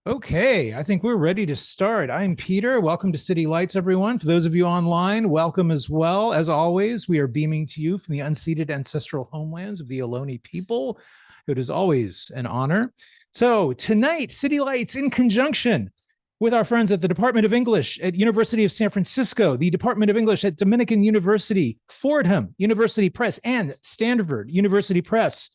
Okay, I think we're ready to start. I'm Peter. Welcome to City Lights, everyone. For those of you online, welcome as well. As always, we are beaming to you from the unceded ancestral homelands of the Ohlone people. It is always an honor. So tonight, City Lights in conjunction with our friends at the Department of English at University of San Francisco, the Department of English at Dominican University, Fordham University Press, and Stanford University Press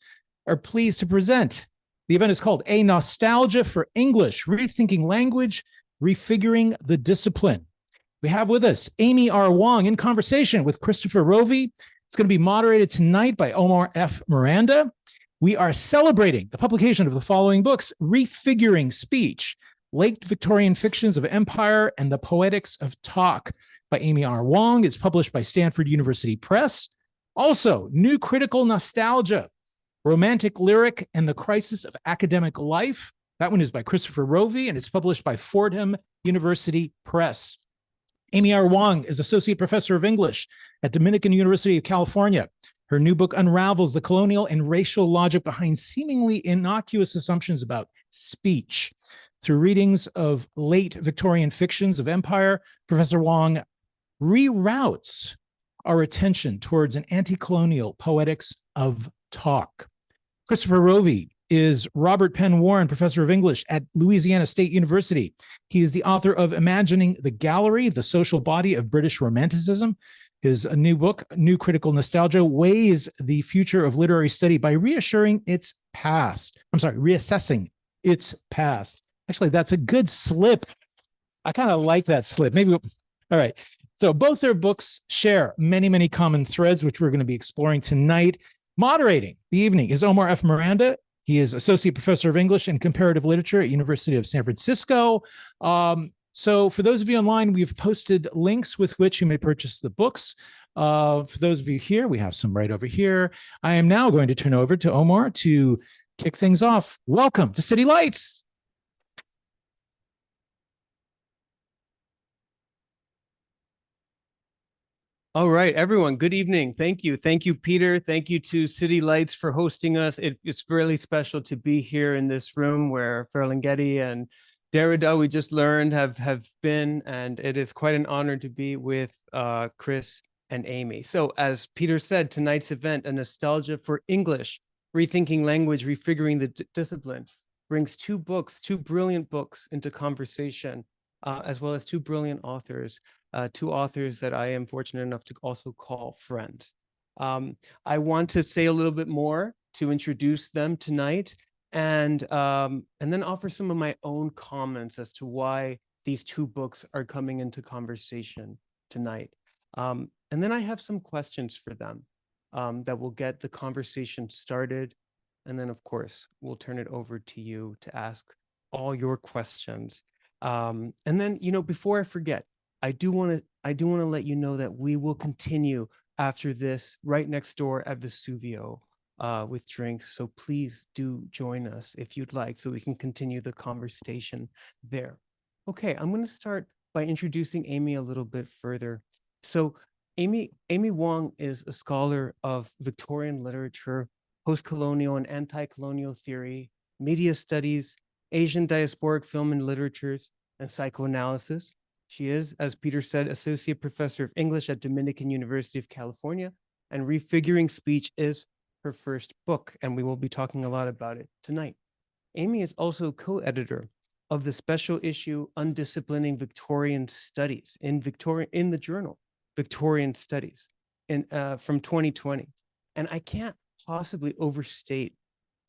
are pleased to present. The event is called A Nostalgia for English, Rethinking Language, Refiguring the Discipline. We have with us Amy R. Wong in conversation with Christopher Rovee. It's going to be moderated tonight by Omar F. Miranda. We are celebrating the publication of the following books: Refiguring Speech, Late Victorian Fictions of Empire, and the Poetics of Talk by Amy R. Wong. It's published by Stanford University Press. Also, New Critical Nostalgia, Romantic Lyric and the Crisis of Academic Life. That one is by Christopher Rovee, and it's published by Fordham University Press. Amy R. Wong is Associate Professor of English at Dominican University of California. Her new book unravels the colonial and racial logic behind seemingly innocuous assumptions about speech. Through readings of late Victorian fictions of empire, Professor Wong reroutes our attention towards an anti-colonial poetics of talk. Christopher Rovee is Robert Penn Warren Professor of English at Louisiana State University. He is the author of Imagining the Gallery, the Social Body of British Romanticism. His new book, New Critical Nostalgia, weighs the future of literary study by reassuring its past. Reassessing its past. Actually, that's a good slip. I kind of like that slip. Maybe, all right. So both their books share many, many common threads, which we're going to be exploring tonight. Moderating the evening is Omar F. Miranda. He is Associate Professor of English and Comparative Literature at University of San Francisco. So for those of you online, we've posted links with which you may purchase the books. For those of you here, we have some right over here. I am now going to turn over to Omar to kick things off. Welcome to City Lights. All right, everyone, good evening. Thank you. Thank you, Peter. Thank you to City Lights for hosting us. It's really special to be here in this room where Ferlinghetti and Derrida, we just learned, have been, and it is quite an honor to be with Chris and Amy. So as Peter said, tonight's event, A Nostalgia for English, Rethinking Language, Refiguring the Discipline, brings two brilliant books into conversation, as well as two brilliant authors. Two authors that I am fortunate enough to also call friends. I want to say a little bit more to introduce them tonight, and then offer some of my own comments as to why these two books are coming into conversation tonight. And then I have some questions for them that will get the conversation started. And then, of course, we'll turn it over to you to ask all your questions. And then, before I forget, I do want to let you know that we will continue after this right next door at Vesuvio with drinks. So please do join us if you'd like, so we can continue the conversation there. Okay, I'm going to start by introducing Amy a little bit further. So Amy Wong is a scholar of Victorian literature, post-colonial and anti-colonial theory, media studies, Asian diasporic film and literatures, and psychoanalysis. She is, as Peter said, Associate Professor of English at Dominican University of California, and Refiguring Speech is her first book, and we will be talking a lot about it tonight. Amy is also co-editor of the special issue Undisciplining Victorian Studies in the journal Victorian Studies from 2020. And I can't possibly overstate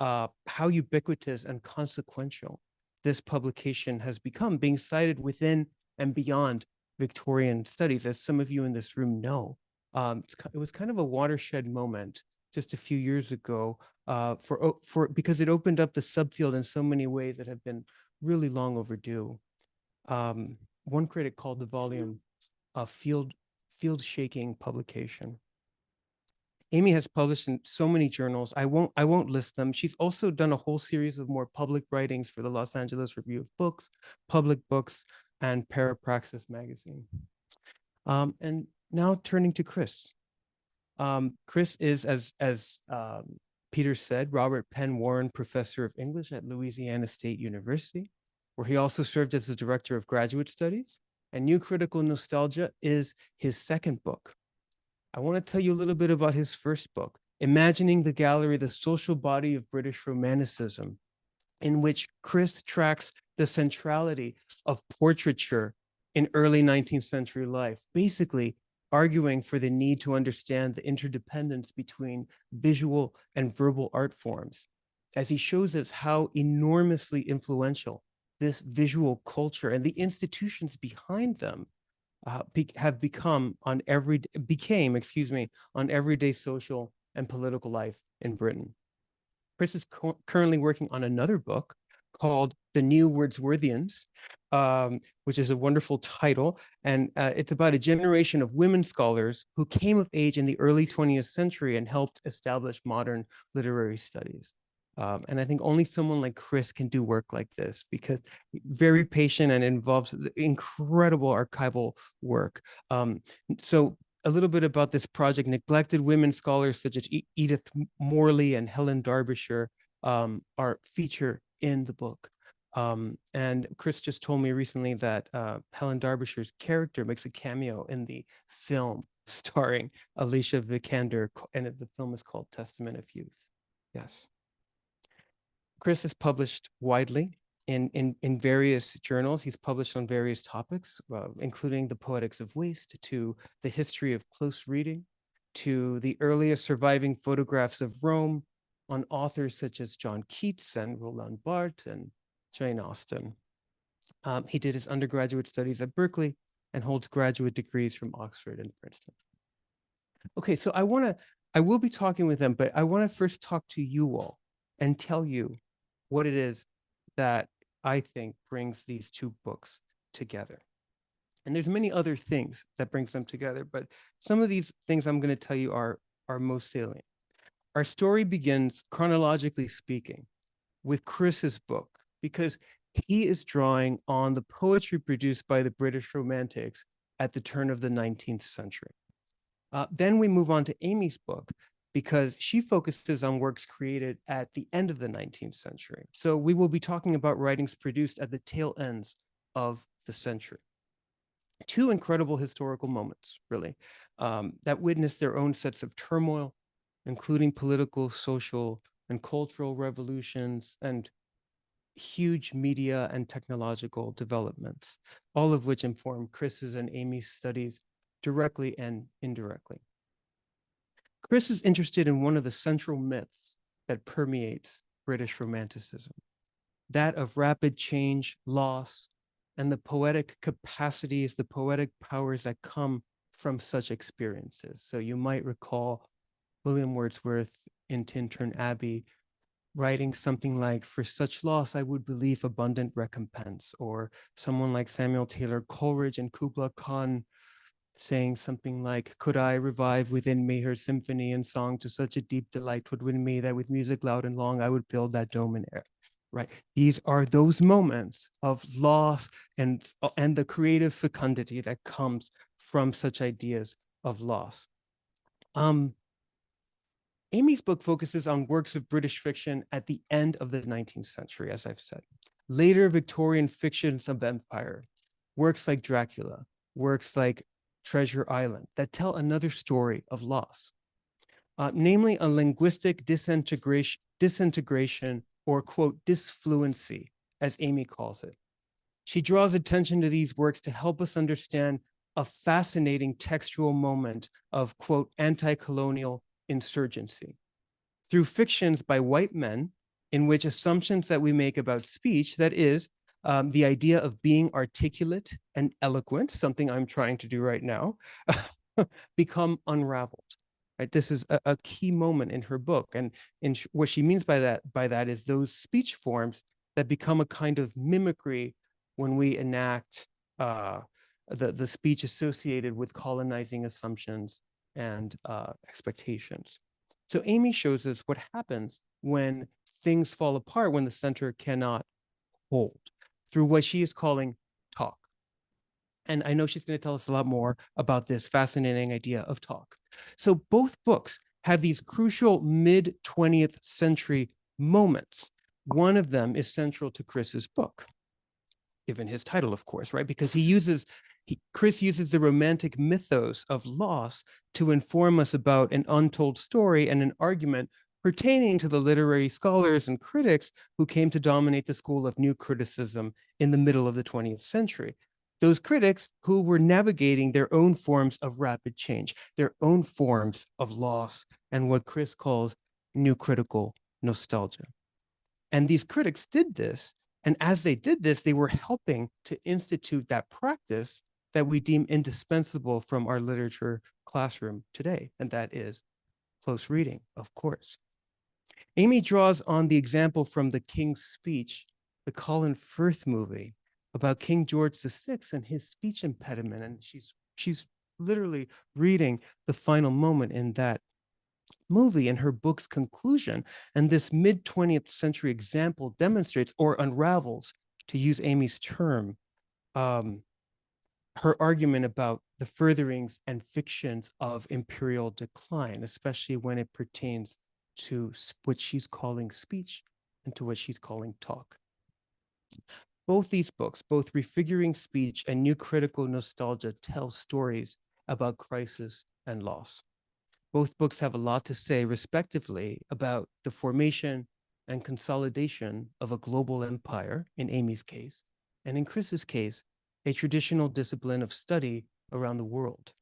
how ubiquitous and consequential this publication has become, being cited within and beyond Victorian studies. As some of you in this room know, it was kind of a watershed moment just a few years ago because it opened up the subfield in so many ways that have been really long overdue. One critic called the volume a field-shaking publication. Amy has published in so many journals. I won't list them. She's also done a whole series of more public writings for the Los Angeles Review of Books, Public Books, and Parapraxis magazine. And now turning to Chris. Chris is, as Peter said, Robert Penn Warren Professor of English at Louisiana State University. where he also served as the director of graduate studies. And New Critical Nostalgia is his second book. I want to tell you a little bit about his first book, Imagining the Gallery, the Social Body of British Romanticism, in which Chris tracks the centrality of portraiture in early 19th century life, basically arguing for the need to understand the interdependence between visual and verbal art forms, as he shows us how enormously influential this visual culture and the institutions behind them have become on everyday social and political life in Britain. Chris is currently working on another book called The New Wordsworthians, which is a wonderful title. And it's about a generation of women scholars who came of age in the early 20th century and helped establish modern literary studies. And I think only someone like Chris can do work like this, because very patient and involves incredible archival work. So a little bit about this project. Neglected women scholars such as Edith Morley and Helen Derbyshire are featured in the book. And Chris just told me recently that Helen Derbyshire's character makes a cameo in the film starring Alicia Vikander, and the film is called Testament of Youth. Yes. Chris is published widely in various journals. He's published on various topics, including the Poetics of Waste, to the history of close reading, to the earliest surviving photographs of Rome, on authors such as John Keats and Roland Barthes and Jane Austen. He did his undergraduate studies at Berkeley and holds graduate degrees from Oxford and Princeton. Okay, so I will be talking with them, but I want to first talk to you all and tell you what it is that I think brings these two books together. And there's many other things that brings them together, but some of these things I'm going to tell you are most salient. Our story begins, chronologically speaking, with Chris's book, because he is drawing on the poetry produced by the British Romantics at the turn of the 19th century. Then we move on to Amy's book, because she focuses on works created at the end of the 19th century. So we will be talking about writings produced at the tail ends of the century. Two incredible historical moments, really, that witnessed their own sets of turmoil, including political, social, and cultural revolutions, and huge media and technological developments, all of which inform Chris's and Amy's studies directly and indirectly. Chris is interested in one of the central myths that permeates British Romanticism, that of rapid change, loss, and the poetic capacities, the poetic powers that come from such experiences. So you might recall William Wordsworth in Tintern Abbey writing something like, "For such loss I would believe abundant recompense," or someone like Samuel Taylor Coleridge and Kubla Khan saying something like, "Could I revive within me her symphony and song, to such a deep delight would win me, that with music loud and long I would build that dome in air." Right? These are those moments of loss and the creative fecundity that comes from such ideas of loss. Amy's book focuses on works of British fiction at the end of the 19th century, as I've said. Later Victorian fictions of empire, works like Dracula, works like Treasure Island, that tell another story of loss, namely a linguistic disintegration or, quote, disfluency, as Amy calls it. She draws attention to these works to help us understand a fascinating textual moment of, quote, anti-colonial insurgency through fictions by white men, in which assumptions that we make about speech, that is, the idea of being articulate and eloquent, something I'm trying to do right now, become unraveled. Right? This is a key moment in her book, and what she means by that is those speech forms that become a kind of mimicry when we enact the speech associated with colonizing assumptions and expectations. So Amy shows us what happens when things fall apart, when the center cannot hold, through what she is calling talk. And I know she's going to tell us a lot more about this fascinating idea of talk. So both books have these crucial mid-20th century moments. One of them is central to Chris's book. given his title, of course, right? Because Chris uses the romantic mythos of loss to inform us about an untold story and an argument pertaining to the literary scholars and critics who came to dominate the school of new criticism in the middle of the 20th century. Those critics who were navigating their own forms of rapid change, their own forms of loss, and what Chris calls new critical nostalgia. And these critics did this. And as they did this, they were helping to institute that practice that we deem indispensable from our literature classroom today. And that is close reading, of course. Amy draws on the example from The King's Speech, the Colin Firth movie about King George VI and his speech impediment. And she's literally reading the final moment in that movie in her book's conclusion. And this mid-20th century example demonstrates or unravels, to use Amy's term, her argument about the furtherings and fictions of imperial decline, especially when it pertains to what she's calling speech and to what she's calling talk. Both these books, both Refiguring Speech and New Critical Nostalgia, tell stories about crisis and loss. Both books have a lot to say, respectively, about the formation and consolidation of a global empire, in Amy's case, and in Chris's case, a traditional discipline of study around the world.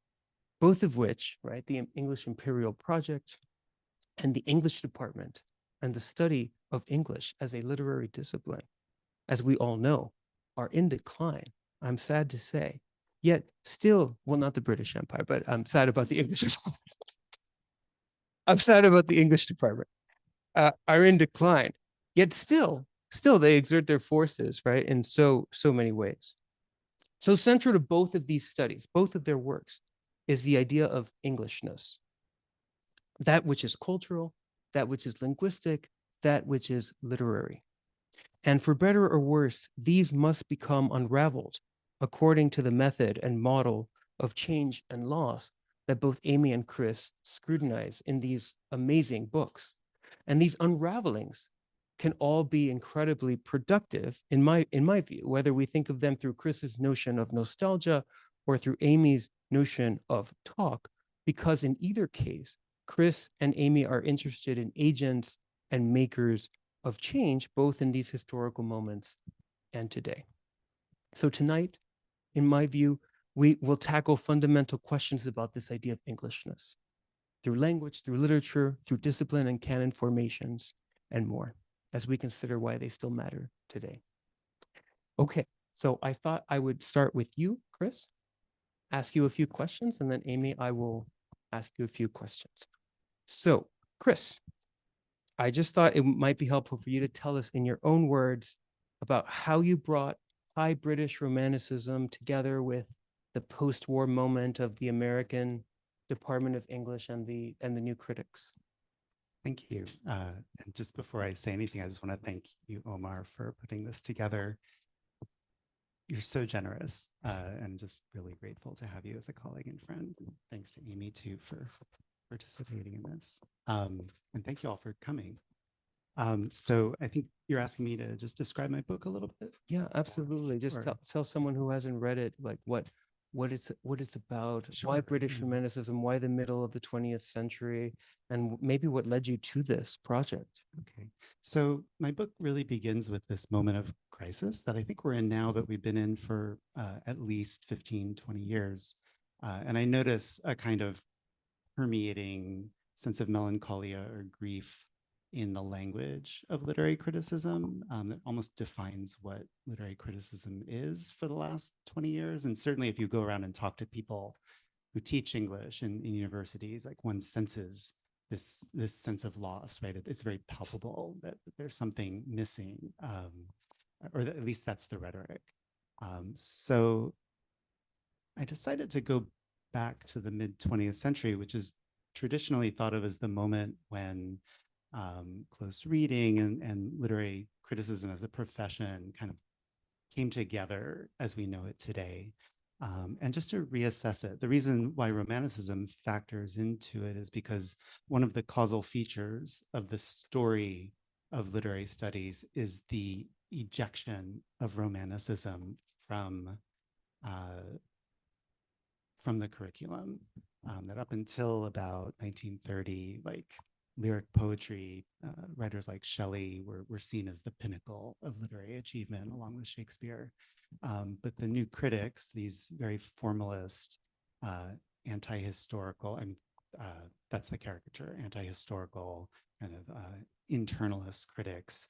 Both of which, right, the English Imperial Project and the English Department and the study of English as a literary discipline, as we all know, are in decline, I'm sad to say. Yet still, well, not the British Empire, but I'm sad about the English Department. I'm sad about the English Department, are in decline. Yet still they exert their forces, right, in so many ways. So central to both of these studies, both of their works, is the idea of Englishness. That which is cultural, that which is linguistic, that which is literary. And for better or worse, these must become unraveled according to the method and model of change and loss that both Amy and Chris scrutinize in these amazing books. And these unravelings can all be incredibly productive in my view, whether we think of them through Chris's notion of nostalgia or through Amy's notion of talk, because in either case, Chris and Amy are interested in agents and makers of change, both in these historical moments and today. So tonight, in my view, we will tackle fundamental questions about this idea of Englishness through language, through literature, through discipline and canon formations, and more, as we consider why they still matter today. Okay, so I thought I would start with you, Chris, ask you a few questions, and then Amy, I will ask you a few questions. So, Chris, I just thought it might be helpful for you to tell us in your own words about how you brought high British Romanticism together with the post-war moment of the American Department of English and the new critics. Thank you. And just before I say anything, I just want to thank you, Omar, for putting this together. You're so generous, and just really grateful to have you as a colleague and friend. Thanks to Amy, too, for participating in this. And thank you all for coming. So I think you're asking me to just describe my book a little bit. Yeah, absolutely. Just tell someone who hasn't read it, like what it's about, Sure. why British Romanticism, why the middle of the 20th century, and maybe what led you to this project. Okay. So my book really begins with this moment of crisis that I think we're in now, but we've been in for at least 15, 20 years. And I notice a kind of permeating sense of melancholia or grief in the language of literary criticism that almost defines what literary criticism is for the last 20 years. And certainly if you go around and talk to people who teach English in universities, like one senses this sense of loss, right? It's very palpable that there's something missing, or at least that's the rhetoric. So I decided to go back to the mid 20th century, which is traditionally thought of as the moment when close reading and literary criticism as a profession kind of came together as we know it today. And just to reassess it, the reason why Romanticism factors into it is because one of the causal features of the story of literary studies is the ejection of romanticism from uh, the curriculum. That up until about 1930, like lyric poetry, writers like Shelley were seen as the pinnacle of literary achievement along with Shakespeare. But the new critics, these very formalist, anti-historical, and that's the caricature, anti-historical kind of internalist critics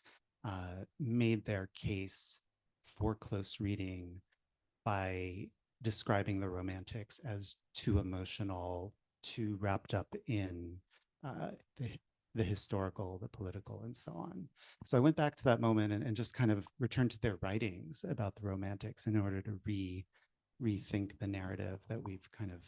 made their case for close reading by describing the Romantics as too emotional, too wrapped up in uh, the historical, the political, and so on. So I went back to that moment and just kind of returned to their writings about the Romantics in order to rethink the narrative that we've kind of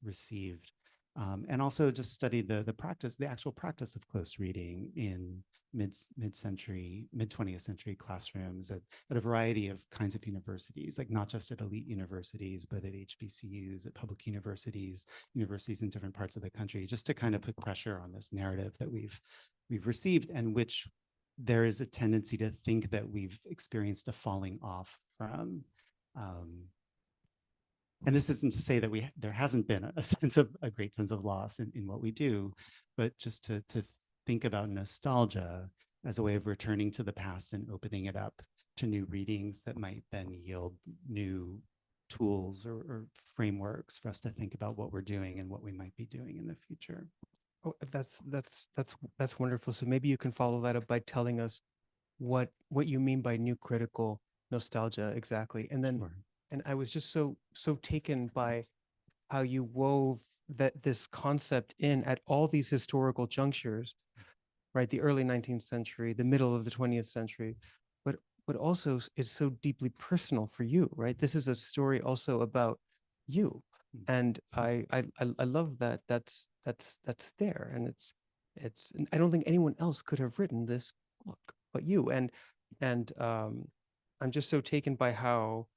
received. And also just studied the practice, the actual practice of close reading in mid-century, mid-20th century classrooms at a variety of kinds of universities, like not just at elite universities, but at HBCUs, at public universities, universities in different parts of the country, just to kind of put pressure on this narrative that we've received, and which there is a tendency to think that we've experienced a falling off from. And this isn't to say that there hasn't been a great sense of loss in what we do, but just to think about nostalgia as a way of returning to the past and opening it up to new readings that might then yield new tools or frameworks for us to think about what we're doing and what we might be doing in the future. Oh, that's wonderful. So maybe you can follow that up by telling us what you mean by new critical nostalgia exactly. And then Sure. and I was just so taken by how you wove this concept in at all these historical junctures, right? The early 19th century, the middle of the 20th century, but also it's so deeply personal for you, right? This is a story also about you, and I love that that's there, and it's I don't think anyone else could have written this book but you, and I'm just so taken by how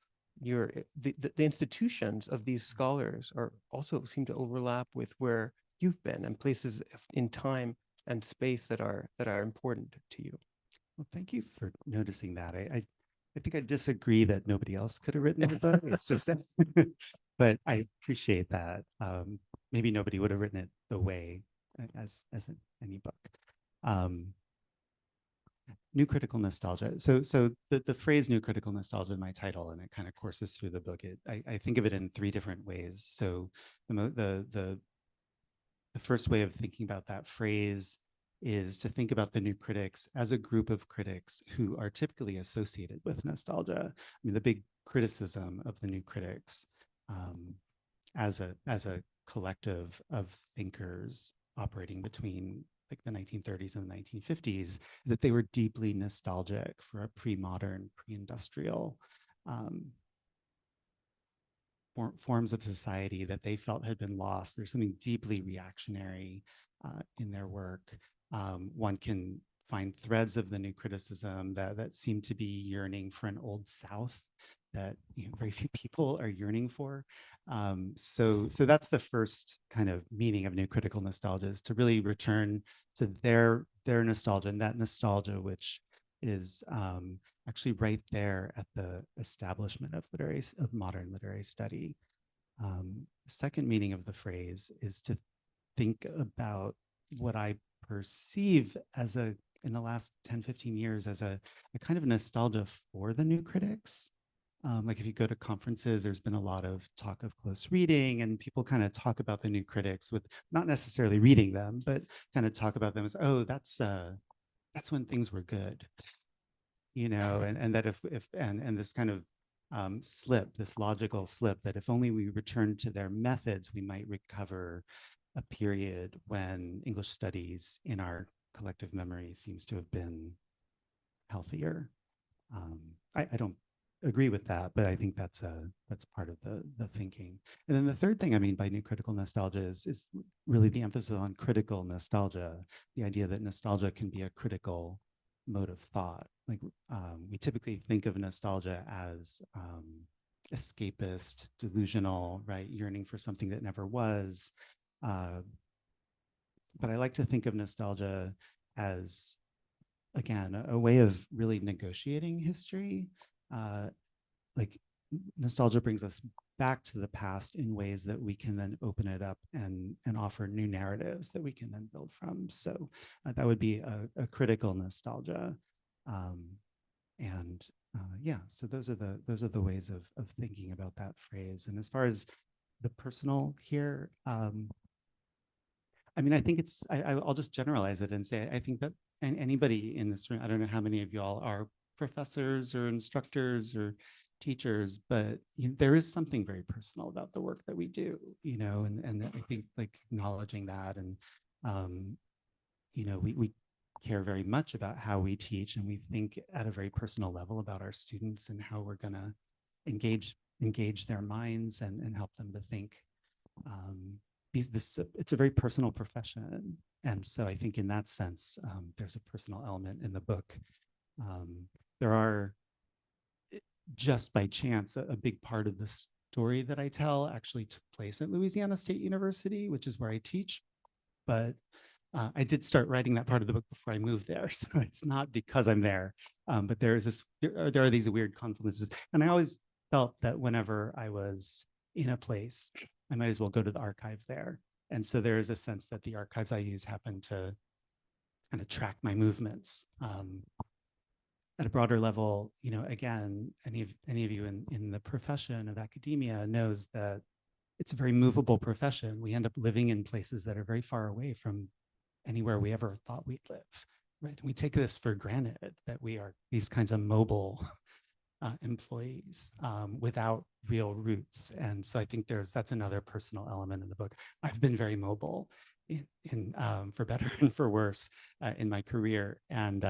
the institutions of these scholars are also seem to overlap with where you've been and places in time and space that are important to you. Well, thank you for noticing that. I think I disagree that nobody else could have written the book. It's just, but I appreciate that. Maybe nobody would have written it the way as any book. New critical nostalgia. So the phrase new critical nostalgia in my title, and it kind of courses through the book. I think of it in three different ways. So the first way of thinking about that phrase is to think about the new critics as a group of critics who are typically associated with nostalgia. I mean, the big criticism of the new critics as a collective of thinkers operating between like the 1930s and the 1950s is that they were deeply nostalgic for a pre-modern, pre-industrial forms of society that they felt had been lost. There's something deeply reactionary in their work. One can find threads of the new criticism that seem to be yearning for an old South that very few people are yearning for. So that's the first kind of meaning of new critical nostalgia, is to really return to their nostalgia, and that nostalgia which is actually right there at the establishment of modern literary study. Second meaning of the phrase is to think about what I perceive as in the last 10, 15 years as a kind of nostalgia for the new critics. Like if you go to conferences, there's been a lot of talk of close reading, and people kind of talk about the new critics with not necessarily reading them, but kind of talk about them as, oh, that's when things were good, and that and this kind of this logical slip, that if only we return to their methods, we might recover a period when English studies in our collective memory seems to have been healthier. I don't agree with that, but I think that's part of the thinking. And then the third thing I mean by new critical nostalgia is really the emphasis on critical nostalgia, the idea that nostalgia can be a critical mode of thought. Like we typically think of nostalgia as escapist, delusional, right? Yearning for something that never was. But I like to think of nostalgia as again, a way of really negotiating history. Like nostalgia brings us back to the past in ways that we can then open it up and offer new narratives that we can then build from. So that would be a critical nostalgia. And yeah, so those are the ways of thinking about that phrase. And as far as the personal here, I mean, I think I'll just generalize it and say, I think that anybody in this room, I don't know how many of y'all are professors or instructors or teachers, but there is something very personal about the work that we do, and I think like acknowledging that, and we care very much about how we teach, and we think at a very personal level about our students and how we're going to engage their minds and help them to think. It's a very personal profession, and so I think in that sense, there's a personal element in the book. There are, just by chance, a big part of the story that I tell actually took place at Louisiana State University, which is where I teach. But I did start writing that part of the book before I moved there, so it's not because I'm there. But there are these weird confluences, and I always felt that whenever I was in a place, I might as well go to the archive there. And so there is a sense that the archives I use happen to kind of track my movements. At a broader level, again, any of you in the profession of academia knows that it's a very movable profession. We end up living in places that are very far away from anywhere we ever thought we'd live, right? And we take this for granted that we are these kinds of mobile employees without real roots. And so I think that's another personal element in the book. I've been very mobile in for better and for worse in my career. And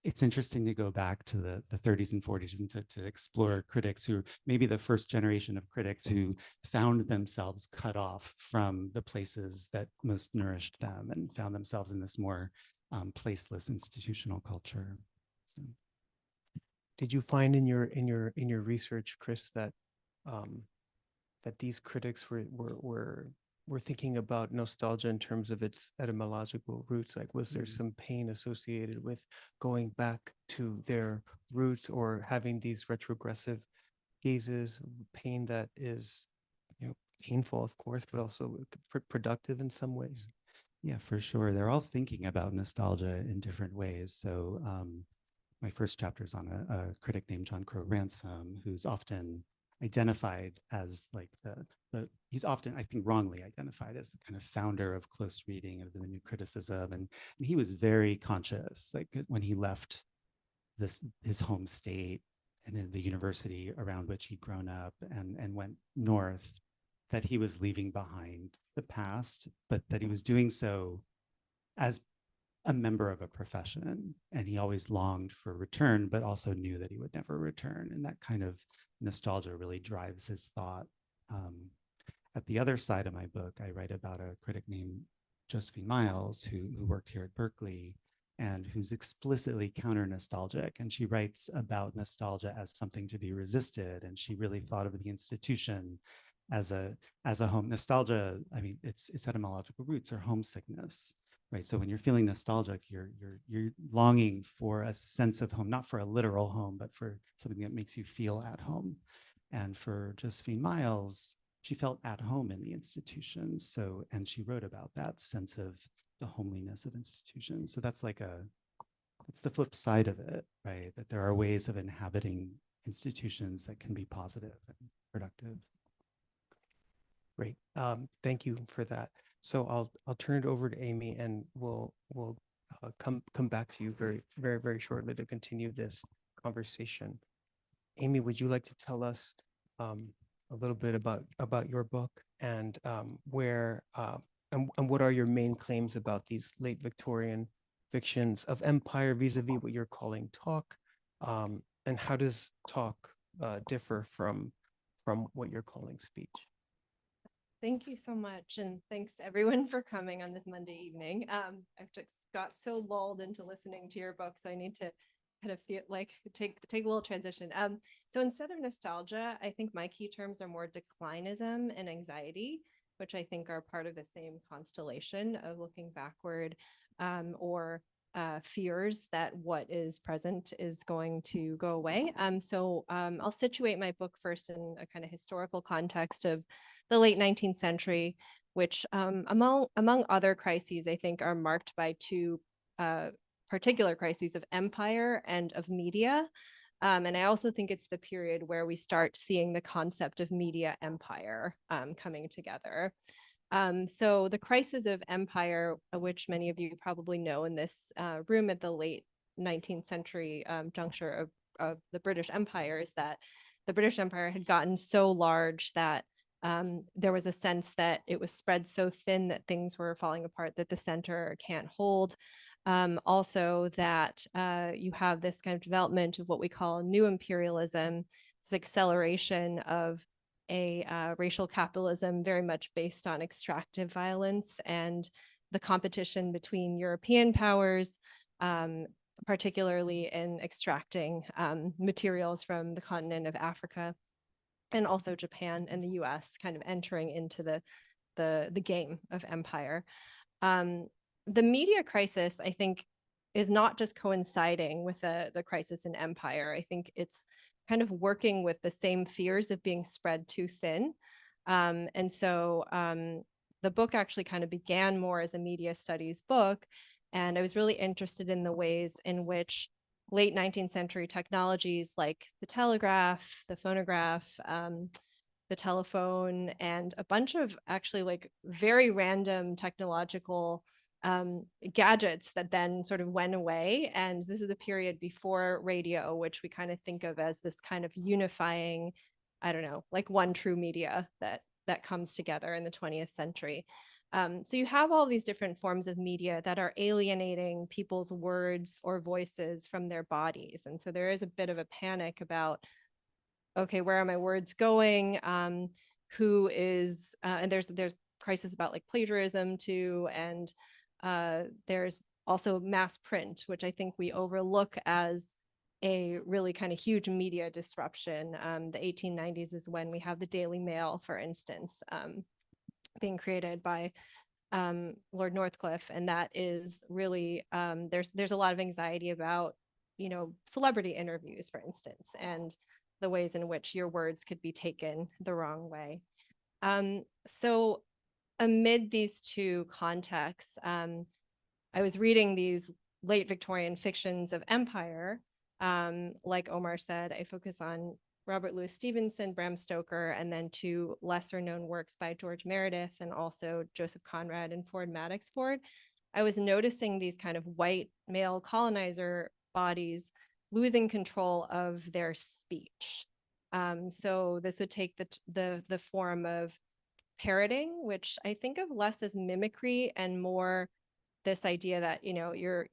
it's interesting to go back to the 30s and 40s and to explore critics who maybe the first generation of critics who found themselves cut off from the places that most nourished them and found themselves in this more placeless institutional culture. So. Did you find in your research, Chris, that that these critics were thinking about nostalgia in terms of its etymological roots? Like, was there some pain associated with going back to their roots or having these retrogressive gazes? Pain that is, painful, of course, but also productive in some ways. Yeah, for sure. They're all thinking about nostalgia in different ways. So my first chapter is on a critic named John Crow Ransom, who's often identified as like he's often, I think, wrongly identified as the kind of founder of close reading of the new criticism. And he was very conscious, like when he left his home state and in the university around which he'd grown up and went north, that he was leaving behind the past, but that he was doing so as a member of a profession, and he always longed for return, but also knew that he would never return. And that kind of nostalgia really drives his thought. At the other side of my book, I write about a critic named Josephine Miles, who worked here at Berkeley and who's explicitly counter-nostalgic. And she writes about nostalgia as something to be resisted. And she really thought of the institution as a home. Nostalgia, I mean, its etymological roots are homesickness. Right. So when you're feeling nostalgic, you're longing for a sense of home, not for a literal home, but for something that makes you feel at home. And for Josephine Miles, she felt at home in the institution. So, and she wrote about that sense of the homeliness of institutions. So that's it's the flip side of it, right? That there are ways of inhabiting institutions that can be positive and productive. Great. Thank you for that. So I'll turn it over to Amy, and we'll come back to you very shortly to continue this conversation. Amy, would you like to tell us a little bit about your book and where and what are your main claims about these late Victorian fictions of empire vis-a-vis what you're calling talk, and how does talk differ from what you're calling speech? Thank you so much. And thanks everyone for coming on this Monday evening. I've just got so lulled into listening to your book, so I need to kind of feel like take a little transition. So instead of nostalgia, I think my key terms are more declinism and anxiety, which I think are part of the same constellation of looking backward, or fears that what is present is going to go away. I'll situate my book first in a kind of historical context of the late 19th century, which among other crises, I think are marked by two particular crises of empire and of media. And I also think it's the period where we start seeing the concept of media empire coming together. So the crisis of empire, which many of you probably know in this room at the late 19th century juncture of the British Empire, is that the British Empire had gotten so large that there was a sense that it was spread so thin that things were falling apart, that the center can't hold. Also that you have this kind of development of what we call new imperialism, this acceleration of a racial capitalism very much based on extractive violence and the competition between European powers, particularly in extracting materials from the continent of Africa, and also Japan and the US kind of entering into the game of empire. The media crisis, I think, is not just coinciding with the crisis in empire. I think it's kind of working with the same fears of being spread too thin. The book actually kind of began more as a media studies book. And I was really interested in the ways in which late 19th century technologies like the telegraph, the phonograph, the telephone, and a bunch of actually like very random technological gadgets that then sort of went away. And this is a period before radio, which we kind of think of as this kind of unifying, I don't know, like one true media that comes together in the 20th century. So you have all these different forms of media that are alienating people's words or voices from their bodies. And so there is a bit of a panic about, okay, where are my words going? Who is, and there's crisis about like plagiarism too. And there's also mass print, which I think we overlook as a really kind of huge media disruption. The 1890s is when we have the Daily Mail, for instance, being created by Lord Northcliffe, and that is really there's a lot of anxiety about, you know, celebrity interviews, for instance, and the ways in which your words could be taken the wrong way. So amid these two contexts, I was reading these late Victorian fictions of empire. Like Omar said, I focus on Robert Louis Stevenson, Bram Stoker, and then two lesser known works by George Meredith and also Joseph Conrad and Ford Madox Ford. I was noticing these kind of white male colonizer bodies losing control of their speech. So this would take the form of parroting, which I think of less as mimicry and more this idea that, you know, you're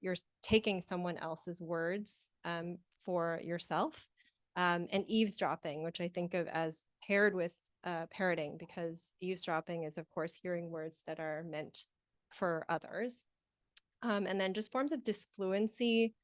taking someone else's words for yourself, and eavesdropping, which I think of as paired with parroting, because eavesdropping is, of course, hearing words that are meant for others. And then just forms of disfluency,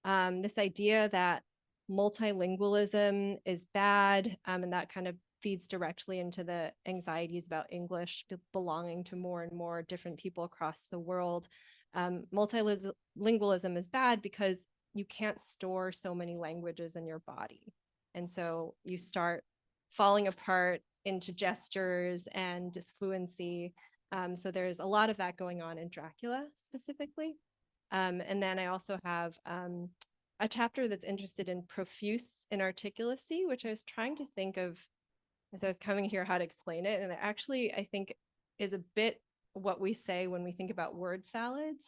this idea that multilingualism is bad, and that kind of feeds directly into the anxieties about English belonging to more and more different people across the world. Multilingualism is bad because you can't store so many languages in your body. And so you start falling apart into gestures and disfluency. So there's a lot of that going on in Dracula specifically. And then I also have a chapter that's interested in profuse inarticulacy, which I was trying to think of as I was coming here how to explain it. And it actually, I think, is a bit what we say when we think about word salads,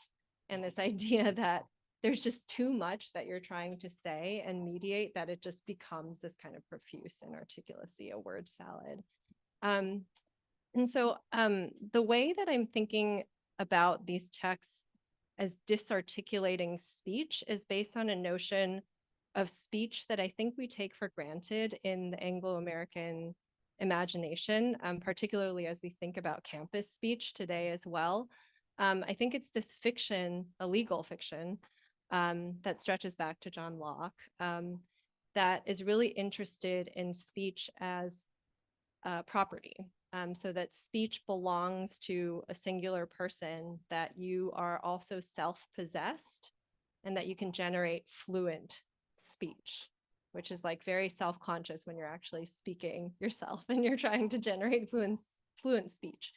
and this idea that there's just too much that you're trying to say and mediate that it just becomes this kind of profuse inarticulacy, a word salad. And so the way that I'm thinking about these texts as disarticulating speech is based on a notion of speech that I think we take for granted in the Anglo-American imagination, particularly as we think about campus speech today as well. I think it's this fiction, a legal fiction, that stretches back to John Locke, that is really interested in speech as property. So that speech belongs to a singular person, that you are also self-possessed and that you can generate fluent speech, which is like very self-conscious when you're actually speaking yourself and you're trying to generate fluent speech.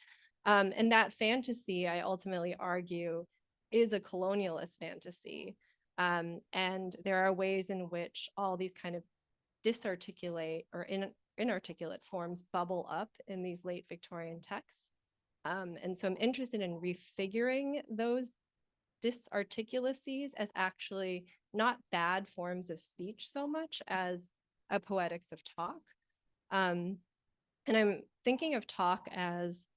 And that fantasy, I ultimately argue, is a colonialist fantasy. And there are ways in which all these kind of disarticulate or inarticulate forms bubble up in these late Victorian texts. And so I'm interested in refiguring those disarticulacies as actually not bad forms of speech so much as a poetics of talk. And I'm thinking of talk as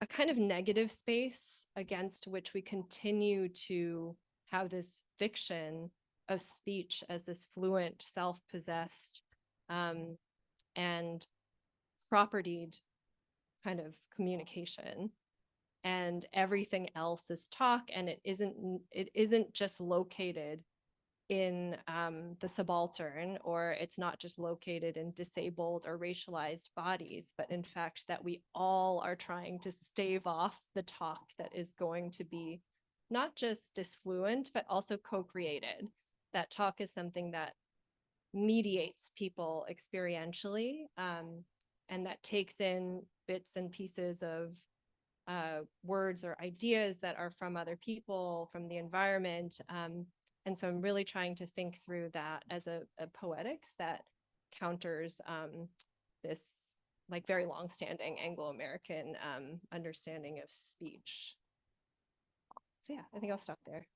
a kind of negative space against which we continue to have this fiction of speech as this fluent, self-possessed, and propertied kind of communication. And everything else is talk, and it isn't just located in the subaltern, or it's not just located in disabled or racialized bodies, but in fact that we all are trying to stave off the talk that is going to be not just disfluent, but also co-created. That talk is something that mediates people experientially, and that takes in bits and pieces of words or ideas that are from other people, from the environment. And so I'm really trying to think through that as a poetics that counters this like very long-standing Anglo-American understanding of speech. So yeah, I think I'll stop there.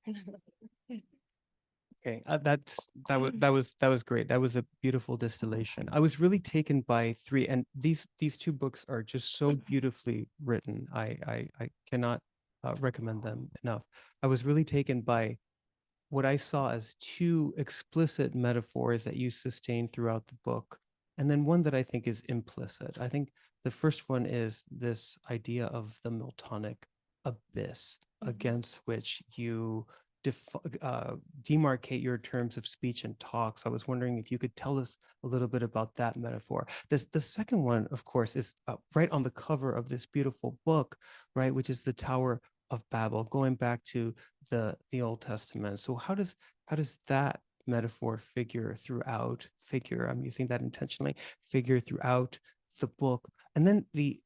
Okay, that was great. That was a beautiful distillation. I was really taken by three, and these two books are just so beautifully written. I cannot recommend them enough. I was really taken by what I saw as two explicit metaphors that you sustained throughout the book, and then one that I think is implicit. I think the first one is this idea of the Miltonic abyss against which you demarcate your terms of speech and talk. So I was wondering if you could tell us a little bit about that metaphor. The second one, of course, is right on the cover of this beautiful book, right, which is the Tower of Babel, going back to the Old Testament. So how does that metaphor I'm using that intentionally, figure throughout the book? And then the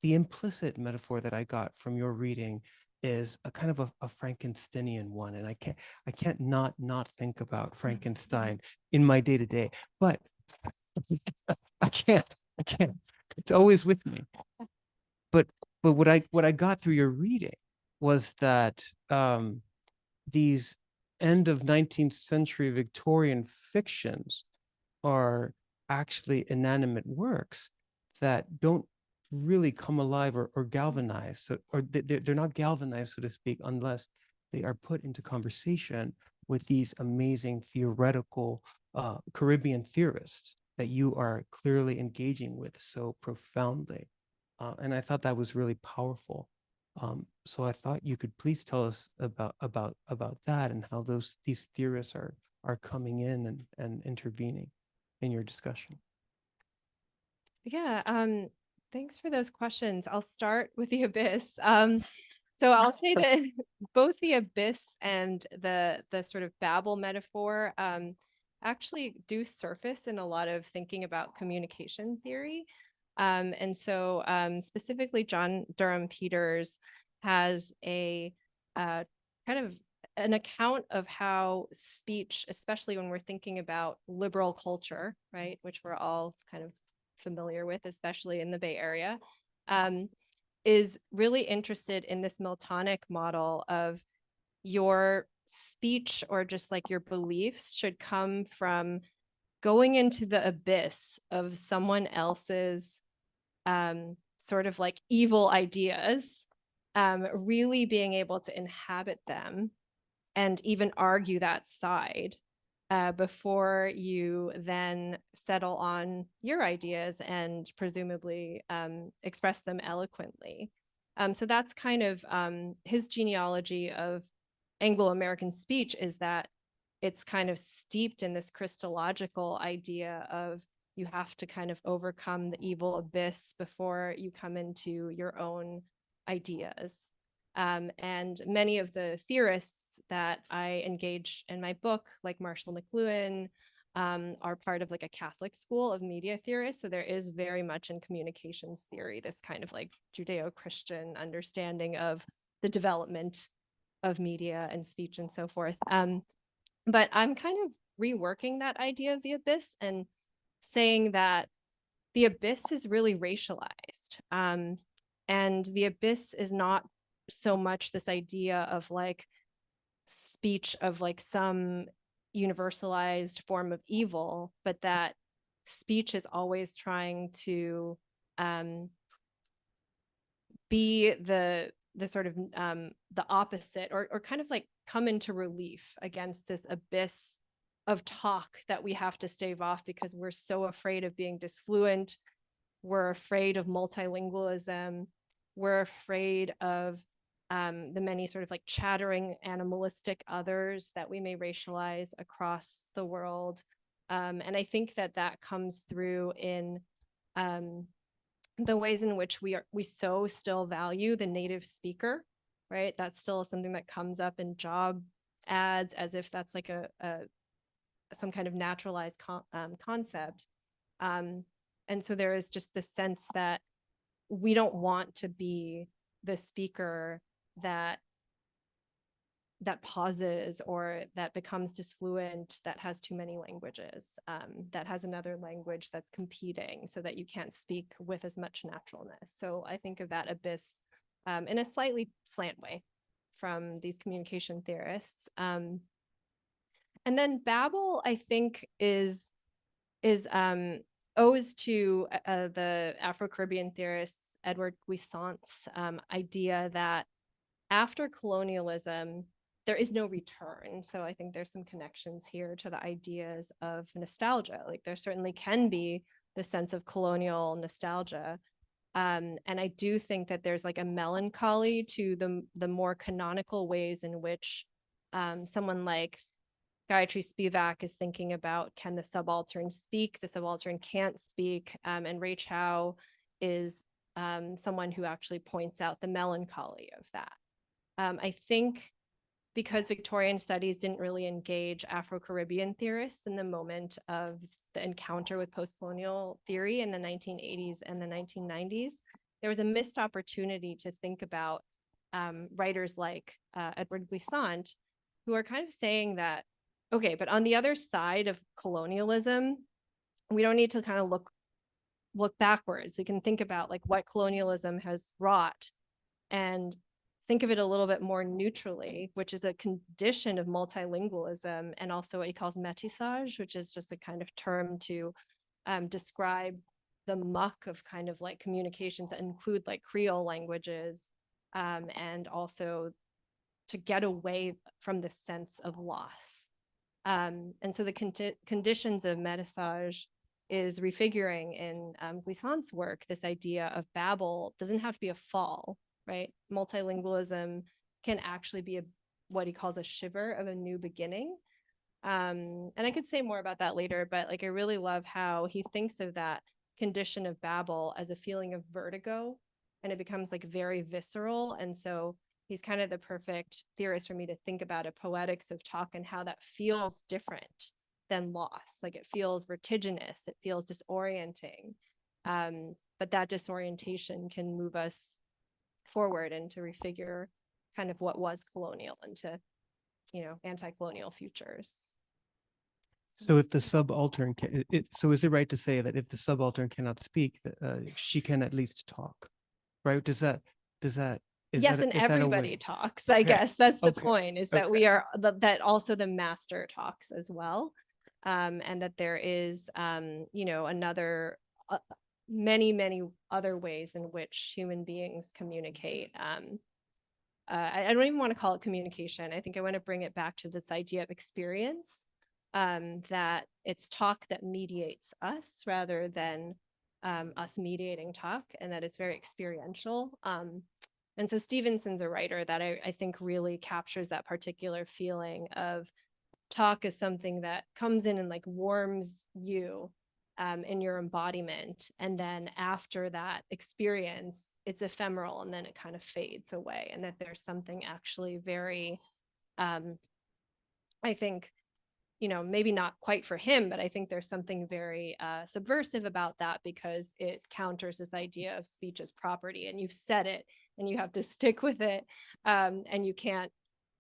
implicit metaphor that I got from your reading is a kind of a Frankensteinian one, and I can't not think about Frankenstein in my day-to-day, but I can't. It's always with me. But what I got through your reading was that these end of 19th century Victorian fictions are actually inanimate works that don't really come alive or galvanize, so, or they're not galvanized, so to speak, unless they are put into conversation with these amazing theoretical Caribbean theorists that you are clearly engaging with so profoundly. And I thought that was really powerful. So I thought you could please tell us about that and how these theorists are coming in and intervening in your discussion. Yeah, thanks for those questions. I'll start with the abyss. So I'll say that both the abyss and the sort of Babel metaphor actually do surface in a lot of thinking about communication theory. And so specifically, John Durham Peters has a kind of an account of how speech, especially when we're thinking about liberal culture, right, which we're all kind of familiar with, especially in the Bay Area, is really interested in this Miltonic model of your speech or just like your beliefs should come from going into the abyss of someone else's sort of like evil ideas, really being able to inhabit them and even argue that side before you then settle on your ideas and presumably express them eloquently. So that's kind of his genealogy of Anglo-American speech, is that it's kind of steeped in this Christological idea of you have to kind of overcome the evil abyss before you come into your own ideas. And many of the theorists that I engage in my book, like Marshall McLuhan, are part of like a Catholic school of media theorists. So there is very much in communications theory, this kind of like Judeo-Christian understanding of the development of media and speech and so forth. But I'm kind of reworking that idea of the abyss and saying that the abyss is really racialized. And the abyss is not so much this idea of like speech of like some universalized form of evil, but that speech is always trying to be the sort of the opposite, or kind of like come into relief against this abyss of talk that we have to stave off because we're so afraid of being disfluent. We're afraid of multilingualism. We're afraid of the many sort of like chattering animalistic others that we may racialize across the world. And I think that that comes through in the ways in which we so still value the native speaker, right? That's still something that comes up in job ads as if that's like a some kind of naturalized concept. And so there is just this sense that we don't want to be the speaker that pauses or that becomes disfluent, that has too many languages, that has another language that's competing so that you can't speak with as much naturalness. So I think of that abyss in a slightly slant way from these communication theorists. And then Babel, I think, is owes to the Afro-Caribbean theorist Edward Glissant's idea that after colonialism, there is no return. So I think there's some connections here to the ideas of nostalgia. Like there certainly can be the sense of colonial nostalgia. And I do think that there's like a melancholy to the more canonical ways in which someone like Gayatri Spivak is thinking about, can the subaltern speak? The subaltern can't speak. And Ray Chow is someone who actually points out the melancholy of that. I think because Victorian studies didn't really engage Afro-Caribbean theorists in the moment of the encounter with post-colonial theory in the 1980s and the 1990s, there was a missed opportunity to think about writers like Edward Glissant, who are kind of saying that, okay, but on the other side of colonialism, we don't need to kind of look backwards. We can think about like what colonialism has wrought and think of it a little bit more neutrally, which is a condition of multilingualism, and also what he calls métissage, which is just a kind of term to describe the muck of kind of like communications that include like Creole languages, and also to get away from the sense of loss. And so the conditions of métissage is refiguring in Glissant's work. This idea of Babel doesn't have to be a fall, right? Multilingualism can actually be what he calls a shiver of a new beginning. And I could say more about that later, but like I really love how he thinks of that condition of Babel as a feeling of vertigo, and it becomes like very visceral. And so he's kind of the perfect theorist for me to think about a poetics of talk and how that feels different than loss. Like it feels vertiginous, it feels disorienting. But that disorientation can move us forward and to refigure kind of what was colonial into, you know, anti-colonial futures. So if the subaltern so is it right to say that if the subaltern cannot speak, she can at least talk, right? Yes, and everybody talks, I guess that's the point, is that we are that also the master talks as well, and that there is you know, another many other ways in which human beings communicate. I don't even want to call it communication. I think I want to bring it back to this idea of experience, that it's talk that mediates us rather than us mediating talk, and that it's very experiential. And so Stevenson's a writer that I think really captures that particular feeling of talk as something that comes in and like warms you in your embodiment. And then after that experience, it's ephemeral and then it kind of fades away. And that there's something actually very, I think, maybe not quite for him, but I think there's something very subversive about that, because it counters this idea of speech as property, and you've said it and you have to stick with it, and you can't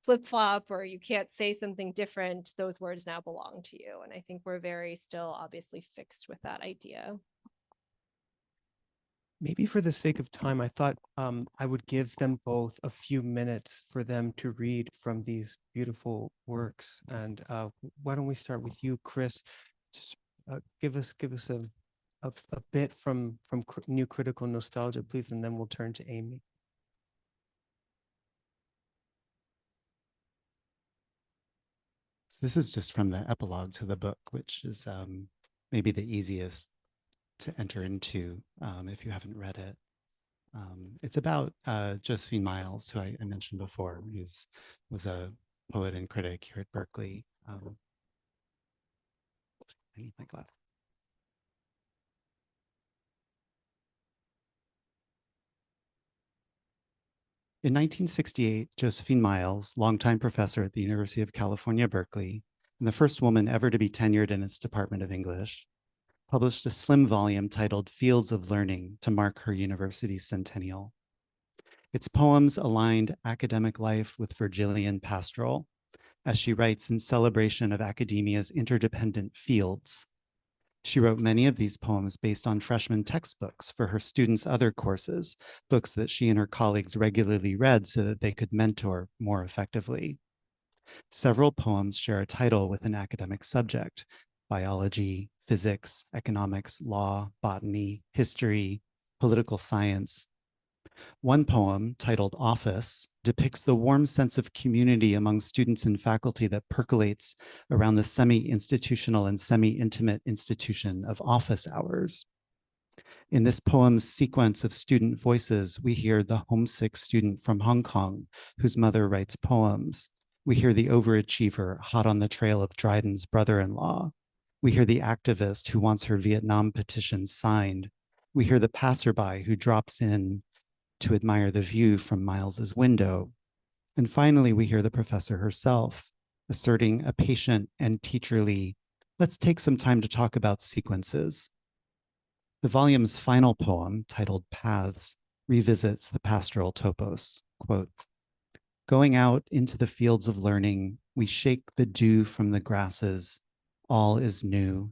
flip-flop, or you can't say something different. Those words now belong to you. And I think we're very still obviously fixed with that idea. Maybe for the sake of time, I thought I would give them both a few minutes for them to read from these beautiful works. And why don't we start with you, Chris? Just give us a bit from New Critical Nostalgia, please, and then we'll turn to Amy. So this is just from the epilogue to the book, which is maybe the easiest to enter into if you haven't read it. It's about Josephine Miles, who I mentioned before, who was a poet and critic here at Berkeley. I need my glass. In 1968, Josephine Miles, longtime professor at the University of California, Berkeley, and the first woman ever to be tenured in its Department of English, published a slim volume titled Fields of Learning to mark her university's centennial. Its poems aligned academic life with Virgilian pastoral, as she writes in celebration of academia's interdependent fields. She wrote many of these poems based on freshman textbooks for her students' other courses, books that she and her colleagues regularly read so that they could mentor more effectively. Several poems share a title with an academic subject: biology, physics, economics, law, botany, history, political science. One poem, titled Office, depicts the warm sense of community among students and faculty that percolates around the semi-institutional and semi-intimate institution of office hours. In this poem's sequence of student voices, we hear the homesick student from Hong Kong whose mother writes poems. We hear the overachiever hot on the trail of Dryden's brother-in-law. We hear the activist who wants her Vietnam petition signed. We hear the passerby who drops in to admire the view from Miles's window. And finally, we hear the professor herself asserting a patient and teacherly, let's take some time to talk about sequences. The volume's final poem, titled Paths, revisits the pastoral topos. Quote, going out into the fields of learning, we shake the dew from the grasses. All is new.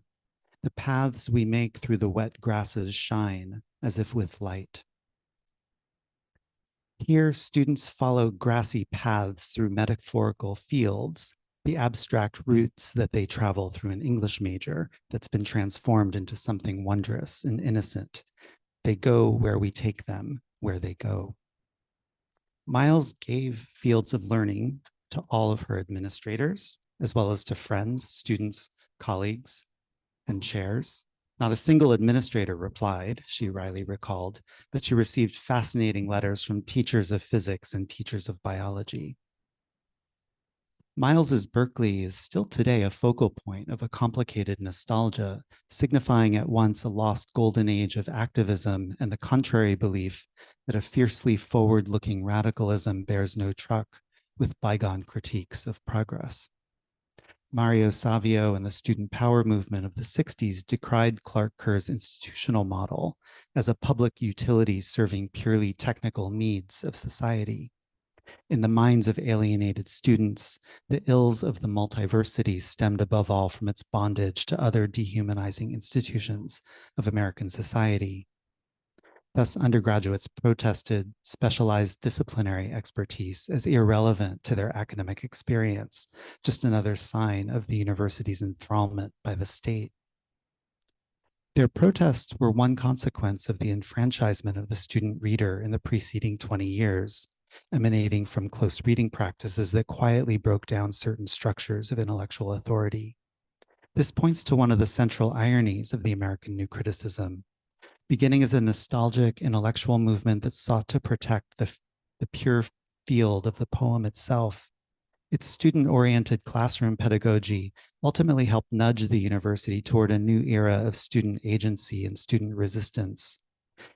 The paths we make through the wet grasses shine as if with light. Here, students follow grassy paths through metaphorical fields, the abstract routes that they travel through an English major that's been transformed into something wondrous and innocent. They go where we take them, where they go. Miles gave fields of learning to all of her administrators, as well as to friends, students, colleagues, and chairs. Not a single administrator replied, she wryly recalled, but she received fascinating letters from teachers of physics and teachers of biology. Miles's Berkeley is still today a focal point of a complicated nostalgia, signifying at once a lost golden age of activism and the contrary belief that a fiercely forward-looking radicalism bears no truck with bygone critiques of progress. Mario Savio and the student power movement of the 60s decried Clark Kerr's institutional model as a public utility serving purely technical needs of society. In the minds of alienated students, the ills of the multiversity stemmed above all from its bondage to other dehumanizing institutions of American society. Thus, undergraduates protested specialized disciplinary expertise as irrelevant to their academic experience, just another sign of the university's enthrallment by the state. Their protests were one consequence of the enfranchisement of the student reader in the preceding 20 years, emanating from close reading practices that quietly broke down certain structures of intellectual authority. This points to one of the central ironies of the American New Criticism. Beginning as a nostalgic intellectual movement that sought to protect the pure field of the poem itself, Its student-oriented classroom pedagogy ultimately helped nudge the university toward a new era of student agency and student resistance.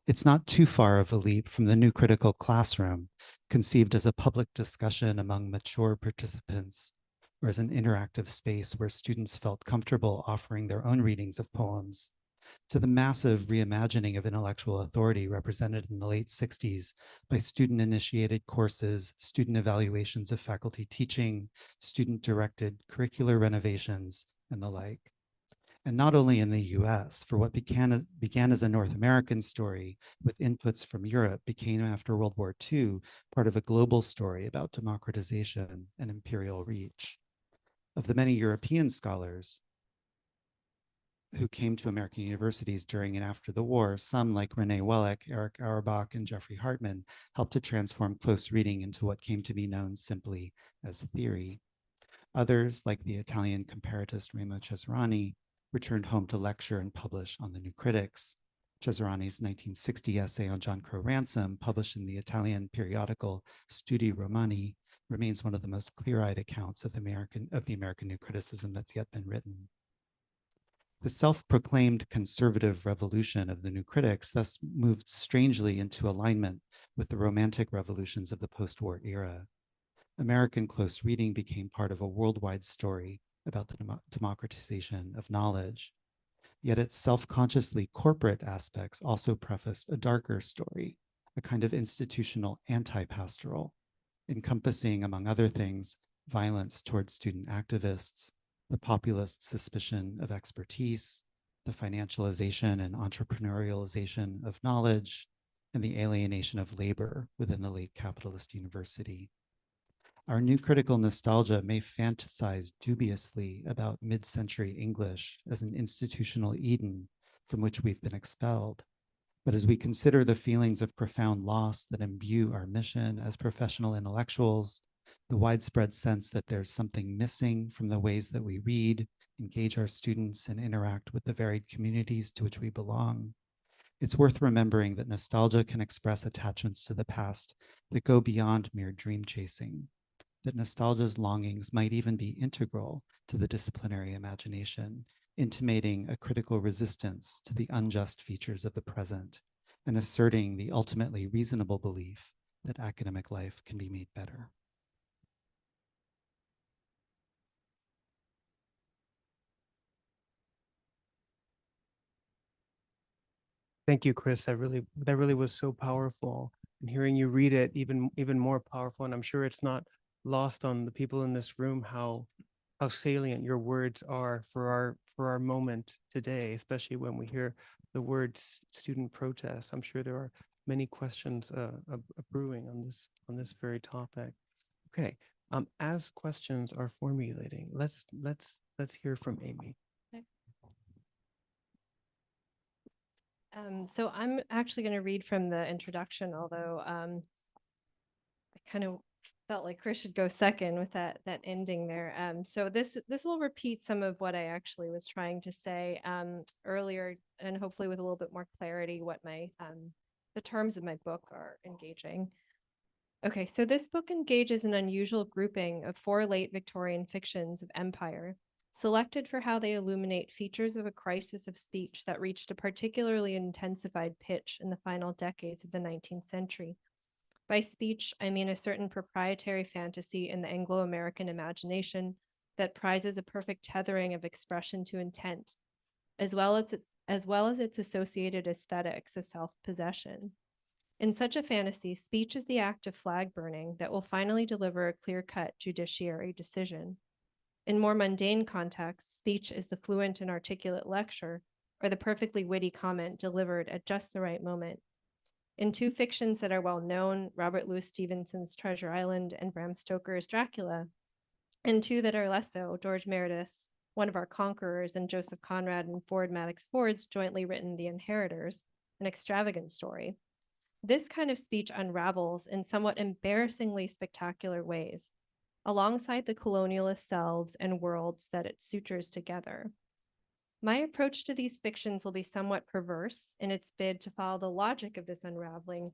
It's not too far of a leap from the new critical classroom, conceived as a public discussion among mature participants, or as an interactive space where students felt comfortable offering their own readings of poems, to the massive reimagining of intellectual authority represented in the late 60s by student-initiated courses, student evaluations of faculty teaching, student-directed curricular renovations, and the like. And not only in the US, for what began as a North American story with inputs from Europe became after World War II part of a global story about democratization and imperial reach. Of the many European scholars who came to American universities during and after the war, some like Renee Welleck, Eric Auerbach, and Jeffrey Hartman helped to transform close reading into what came to be known simply as theory. Others, like the Italian comparatist Remo Cesarani, returned home to lecture and publish on the New Critics. Cesarani's 1960 essay on John Crow Ransom, published in the Italian periodical Studi Romani, remains one of the most clear-eyed accounts of the American New Criticism that's yet been written. The self-proclaimed conservative revolution of the New Critics thus moved strangely into alignment with the romantic revolutions of the post-war era. American close reading became part of a worldwide story about the democratization of knowledge. Yet its self-consciously corporate aspects also prefaced a darker story, a kind of institutional anti-pastoral, encompassing, among other things, violence towards student activists, the populist suspicion of expertise, the financialization and entrepreneurialization of knowledge, and the alienation of labor within the late capitalist university. Our new critical nostalgia may fantasize dubiously about mid-century English as an institutional Eden from which we've been expelled. But as we consider the feelings of profound loss that imbue our mission as professional intellectuals, the widespread sense that there's something missing from the ways that we read, engage our students, and interact with the varied communities to which we belong, it's worth remembering that nostalgia can express attachments to the past that go beyond mere dream chasing, that nostalgia's longings might even be integral to the disciplinary imagination, intimating a critical resistance to the unjust features of the present and asserting the ultimately reasonable belief that academic life can be made better. Thank you, Chris. That really was so powerful. And hearing you read it, even more powerful. And I'm sure it's not lost on the people in this room how salient your words are for our moment today, especially when we hear the words student protest. I'm sure there are many questions brewing on this very topic. Okay, as questions are formulating, let's hear from Amy. So I'm actually going to read from the introduction, although I kind of felt like Chris should go second with that ending there. So this will repeat some of what I actually was trying to say earlier, and hopefully with a little bit more clarity what my the terms of my book are engaging. Okay, so this book engages an unusual grouping of 4 late Victorian fictions of empire, selected for how they illuminate features of a crisis of speech that reached a particularly intensified pitch in the final decades of the 19th century. By speech, I mean a certain proprietary fantasy in the Anglo-American imagination that prizes a perfect tethering of expression to intent, as well as its associated aesthetics of self-possession. In such a fantasy, speech is the act of flag burning that will finally deliver a clear-cut judiciary decision. In more mundane contexts, speech is the fluent and articulate lecture or the perfectly witty comment delivered at just the right moment. In 2 fictions that are well known, Robert Louis Stevenson's Treasure Island and Bram Stoker's Dracula, and 2 that are less so, George Meredith's One of Our Conquerors and Joseph Conrad and Ford Madox Ford's jointly written The Inheritors, an extravagant story. This kind of speech unravels in somewhat embarrassingly spectacular ways, alongside the colonialist selves and worlds that it sutures together. My approach to these fictions will be somewhat perverse in its bid to follow the logic of this unraveling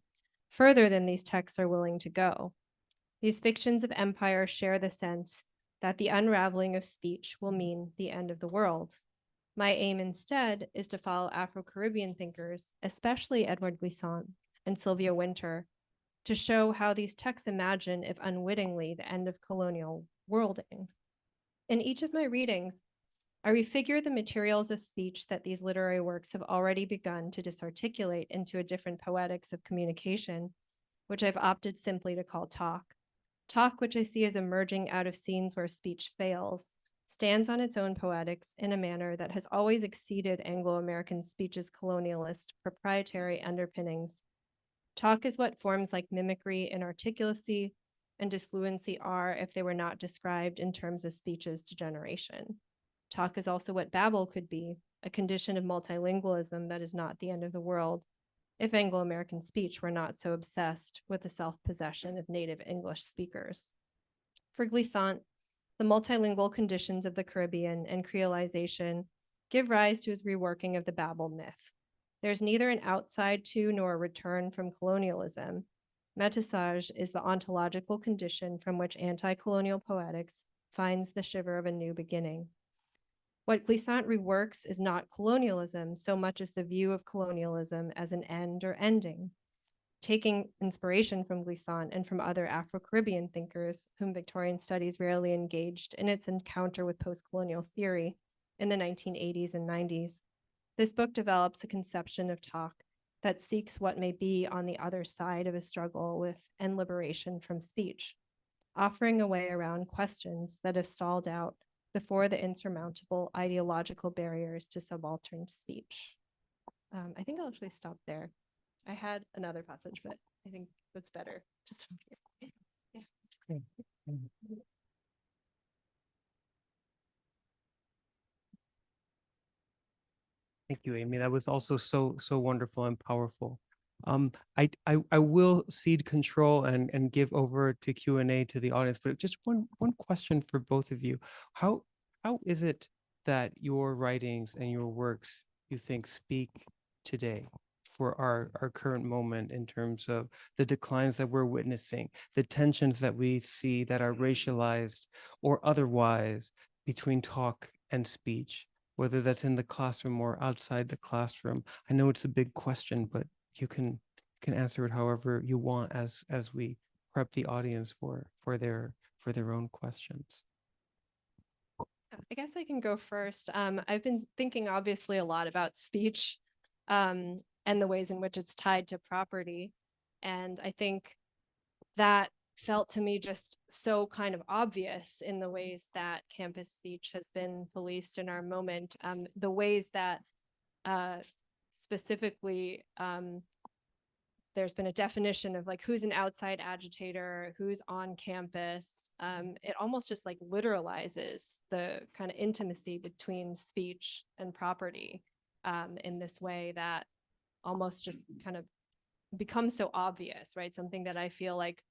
further than these texts are willing to go. These fictions of empire share the sense that the unraveling of speech will mean the end of the world. My aim instead is to follow Afro-Caribbean thinkers, especially Edward Glissant and Sylvia Wynter, to show how these texts imagine, if unwittingly, the end of colonial worlding. In each of my readings, I refigure the materials of speech that these literary works have already begun to disarticulate into a different poetics of communication, which I've opted simply to call talk. Talk, which I see as emerging out of scenes where speech fails, stands on its own poetics in a manner that has always exceeded Anglo-American speech's colonialist, proprietary underpinnings. Talk is what forms like mimicry and articulacy and disfluency are if they were not described in terms of speech's degeneration. Talk is also what babble could be, a condition of multilingualism that is not the end of the world, if Anglo-American speech were not so obsessed with the self-possession of native English speakers. For Glissant, the multilingual conditions of the Caribbean and creolization give rise to his reworking of the babble myth. There's neither an outside to nor a return from colonialism. Métissage is the ontological condition from which anti-colonial poetics finds the shiver of a new beginning. What Glissant reworks is not colonialism so much as the view of colonialism as an end or ending. Taking inspiration from Glissant and from other Afro-Caribbean thinkers whom Victorian studies rarely engaged in its encounter with post-colonial theory in the 1980s and 90s, this book develops a conception of talk that seeks what may be on the other side of a struggle with and liberation from speech, offering a way around questions that have stalled out before the insurmountable ideological barriers to subaltern speech. I think I'll actually stop there. I had another passage, but I think that's better. Just from here. Yeah. Thank you, Amy. That was also so wonderful and powerful. I will cede control and give over to Q&A to the audience, but just one question for both of you. How is it that your writings and your works, you think, speak today for our current moment in terms of the declines that we're witnessing, the tensions that we see that are racialized or otherwise between talk and speech, whether that's in the classroom or outside the classroom? I know it's a big question, but you can answer it however you want as we prep the audience for their own questions. I guess I can go first. I've been thinking obviously a lot about speech and the ways in which it's tied to property. And I think that felt to me just so kind of obvious in the ways that campus speech has been policed in our moment. The ways that specifically there's been a definition of like who's an outside agitator, who's on campus. It almost just like literalizes the kind of intimacy between speech and property in this way that almost just kind of becomes so obvious, right? Something that I feel like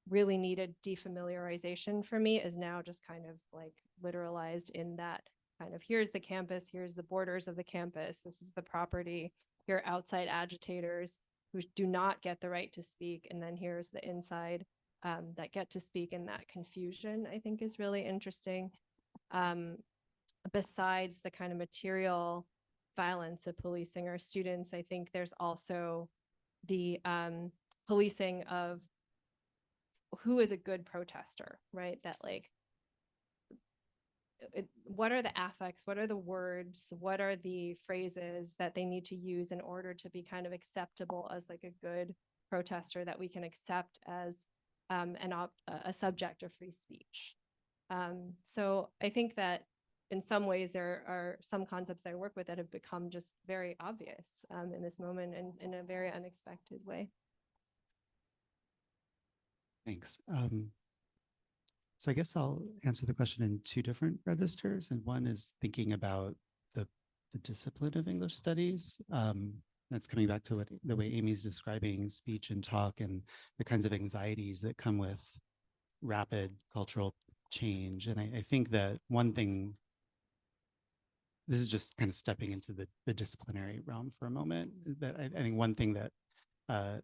really needed defamiliarization for me is now just kind of like literalized in that kind of here's the campus, here's the borders of the campus, this is the property, here are outside agitators who do not get the right to speak, and then here's the inside that get to speak, and that confusion I think is really interesting. Besides the kind of material violence of policing our students, I think there's also the policing of who is a good protester, right? That like, what are the affects, what are the words, what are the phrases that they need to use in order to be kind of acceptable as like a good protester that we can accept as a subject of free speech. So I think that in some ways there are some concepts that I work with that have become just very obvious in this moment and in a very unexpected way. Thanks. So I guess I'll answer the question in two different registers. And one is thinking about the discipline of English studies. That's coming back to the way Amy's describing speech and talk and the kinds of anxieties that come with rapid cultural change. And I think that one thing, this is just kind of stepping into the disciplinary realm for a moment, that I think one thing that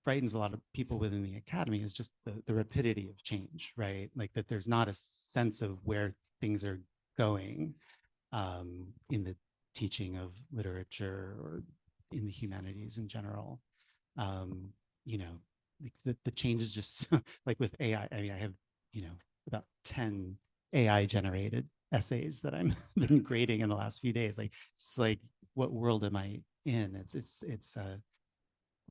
frightens a lot of people within the academy is just the rapidity of change, right? Like that there's not a sense of where things are going in the teaching of literature or in the humanities in general. You know, the change is just like with AI. I mean, I have, you know, about 10 AI generated essays that I'm been grading in the last few days. Like, it's like, what world am I in?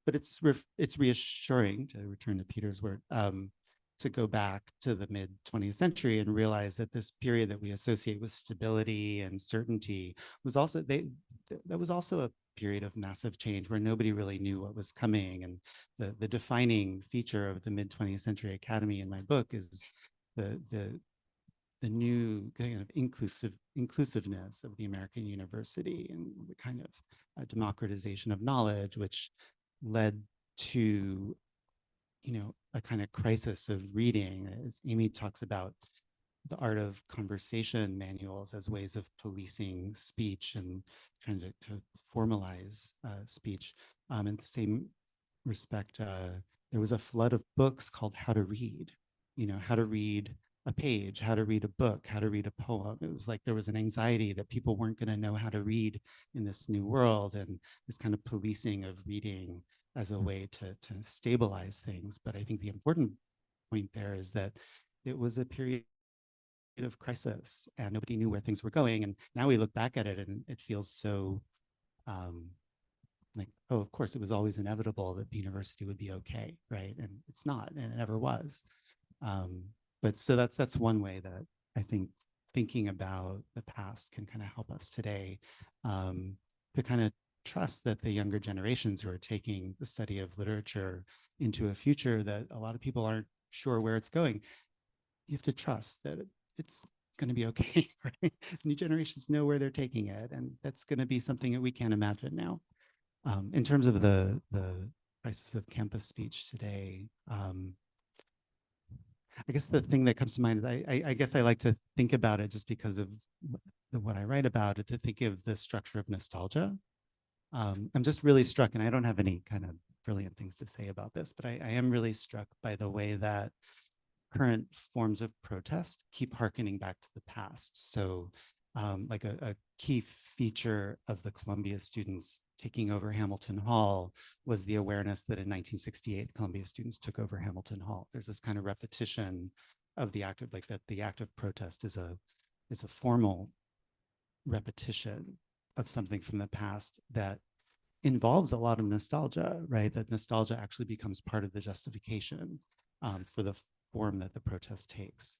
But it's reassuring, to return to Peter's word, to go back to the mid 20th century and realize that this period that we associate with stability and certainty was also that was also a period of massive change where nobody really knew what was coming. And the defining feature of the mid 20th century academy in my book is the new kind of inclusiveness of the American university and the kind of democratization of knowledge, which led to, you know, a kind of crisis of reading. As Amy talks about the art of conversation manuals as ways of policing speech and trying to formalize speech. In the same respect, there was a flood of books called How to Read, you know, how to read a page, how to read a book, how to read a poem. It was like there was an anxiety that people weren't going to know how to read in this new world, and this kind of policing of reading as a way to stabilize things. But I think the important point there is that it was a period of crisis and nobody knew where things were going. And now we look back at it and it feels so like, oh, of course, it was always inevitable that the university would be okay, right? And it's not, and it never was. But so that's one way that I think thinking about the past can kind of help us today to kind of trust that the younger generations who are taking the study of literature into a future that a lot of people aren't sure where it's going. You have to trust that it's going to be okay, right? New generations know where they're taking it, and that's going to be something that we can't imagine now. In terms of the crisis of campus speech today, I guess the thing that comes to mind is I guess I like to think about it just because of what I write about, to think of the structure of nostalgia. I'm just really struck, and I don't have any kind of brilliant things to say about this, but I am really struck by the way that current forms of protest keep hearkening back to the past. So like a key feature of the Columbia students taking over Hamilton Hall was the awareness that in 1968, Columbia students took over Hamilton Hall. There's this kind of repetition of the act of, like, that the act of protest is a formal repetition of something from the past that involves a lot of nostalgia, right? That nostalgia actually becomes part of the justification for the form that the protest takes.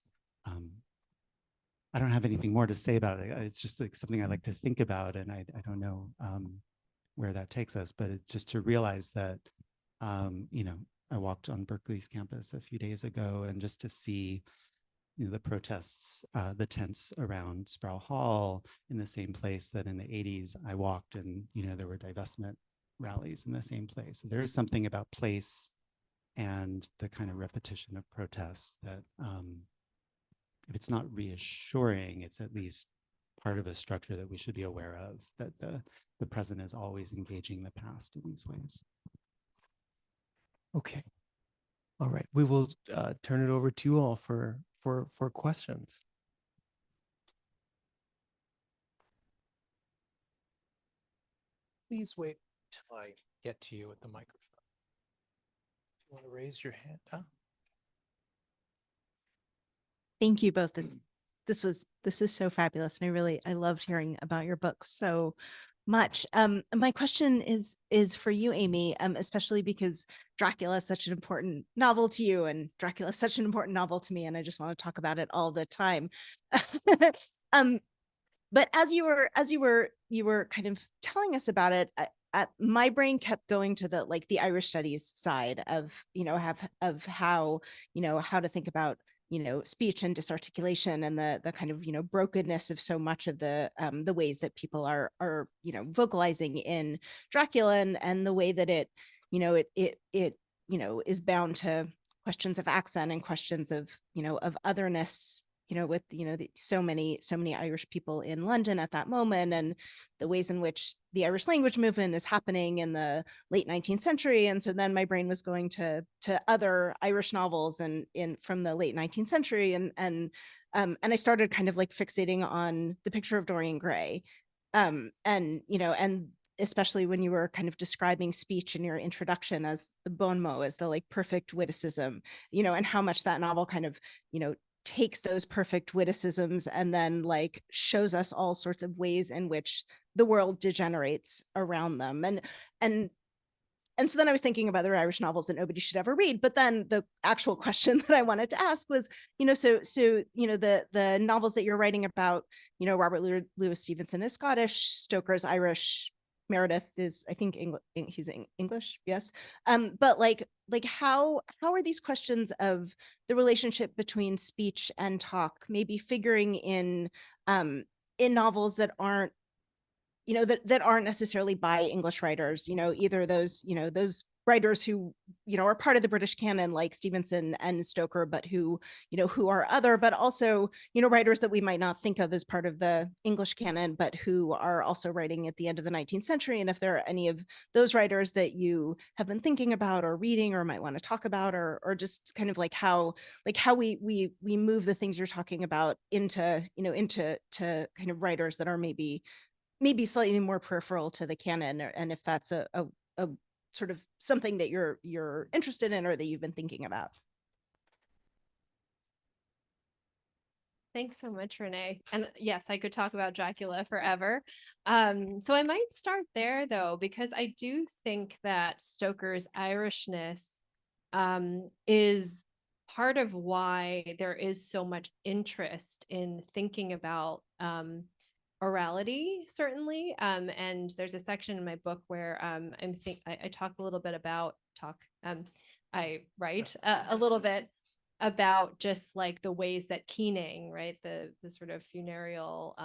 I don't have anything more to say about it. It's just like something I like to think about, and I don't know where that takes us, but it's just to realize that, you know, I walked on Berkeley's campus a few days ago, and just to see, you know, the protests, the tents around Sproul Hall in the same place that in the 80s I walked, and, you know, there were divestment rallies in the same place. There is something about place and the kind of repetition of protests that, if it's not reassuring, it's at least part of a structure that we should be aware of, that the present is always engaging the past in these ways. Okay. All right. We will turn it over to you all for questions. Please wait till I get to you with the microphone. You want to raise your hand? Huh? Thank you both. This is so fabulous, and I loved hearing about your books so much. My question is for you, Amy, especially because Dracula is such an important novel to you, and Dracula is such an important novel to me, and I just want to talk about it all the time. But as you were kind of telling us about it, my brain kept going to the Irish studies side of, you know, of how, you know, how to think about, you know, speech and disarticulation, and the kind of, you know, brokenness of so much of the ways that people are, you know, vocalizing in Dracula, and the way that it, you know, it you know, is bound to questions of accent and questions of, you know, of otherness with so many Irish people in London at that moment, and the ways in which the Irish language movement is happening in the late 19th century. And so then my brain was going to other Irish novels and from the late 19th century, and I started kind of like fixating on The Picture of Dorian Gray, and especially when you were kind of describing speech in your introduction as the bon mot, as the like perfect witticism, and how much that novel kind of, takes those perfect witticisms and then like shows us all sorts of ways in which the world degenerates around them. And so then I was thinking about other Irish novels that nobody should ever read. But then the actual question that I wanted to ask was, the novels that you're writing about, Robert Louis Stevenson is Scottish, Stoker's Irish, Meredith is, I think, he's English, yes. But like how are these questions of the relationship between speech and talk maybe figuring in novels that aren't, that aren't necessarily by English writers, either those writers who, are part of the British canon like Stevenson and Stoker, but who are other, but also, writers that we might not think of as part of the English canon, but who are also writing at the end of the 19th century. And if there are any of those writers that you have been thinking about or reading or might want to talk about, or just kind of like how we move the things you're talking about into, into kind of writers that are maybe slightly more peripheral to the canon, and if that's a sort of something that you're interested in or that you've been thinking about. Thanks so much, Renee. And yes, I could talk about Dracula forever. So I might start there though, because I do think that Stoker's Irishness is part of why there is so much interest in thinking about orality, certainly. And there's a section in my book where I talk a little bit about I write a little bit about just like the ways that keening, right, the sort of funereal,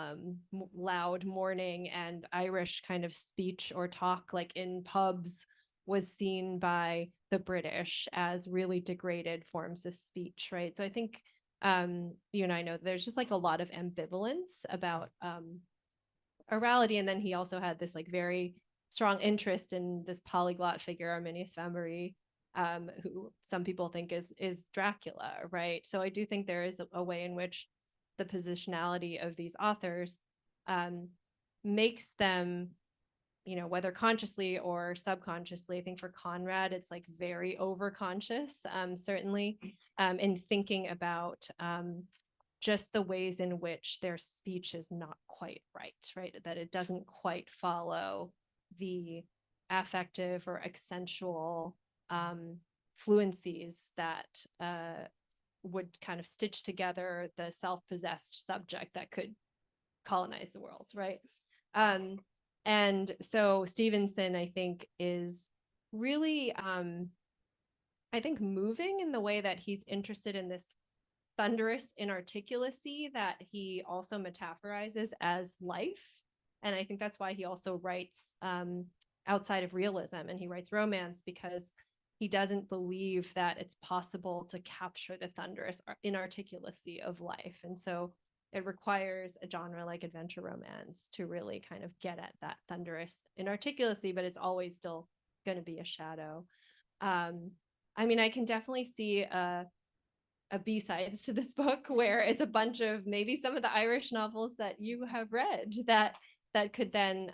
loud mourning and Irish kind of speech or talk, like in pubs, was seen by the British as really degraded forms of speech, right? So I think you and I know there's just like a lot of ambivalence about orality. And then he also had this like very strong interest in this polyglot figure, Arminius Vambery, who some people think is Dracula, right? So I do think there is a way in which the positionality of these authors makes them, whether consciously or subconsciously. I think for Conrad, it's like very overconscious, certainly, in thinking about just the ways in which their speech is not quite right? That it doesn't quite follow the affective or accentual fluencies that would kind of stitch together the self-possessed subject that could colonize the world, right? And so Stevenson, I think, is really, I think, moving in the way that he's interested in this thunderous inarticulacy that he also metaphorizes as life. And I think that's why he also writes outside of realism, and he writes romance, because he doesn't believe that it's possible to capture the thunderous inarticulacy of life. And so it requires a genre like adventure romance to really kind of get at that thunderous inarticulacy, but it's always still going to be a shadow. I mean, I can definitely see a B-sides to this book where it's a bunch of maybe some of the Irish novels that you have read that could then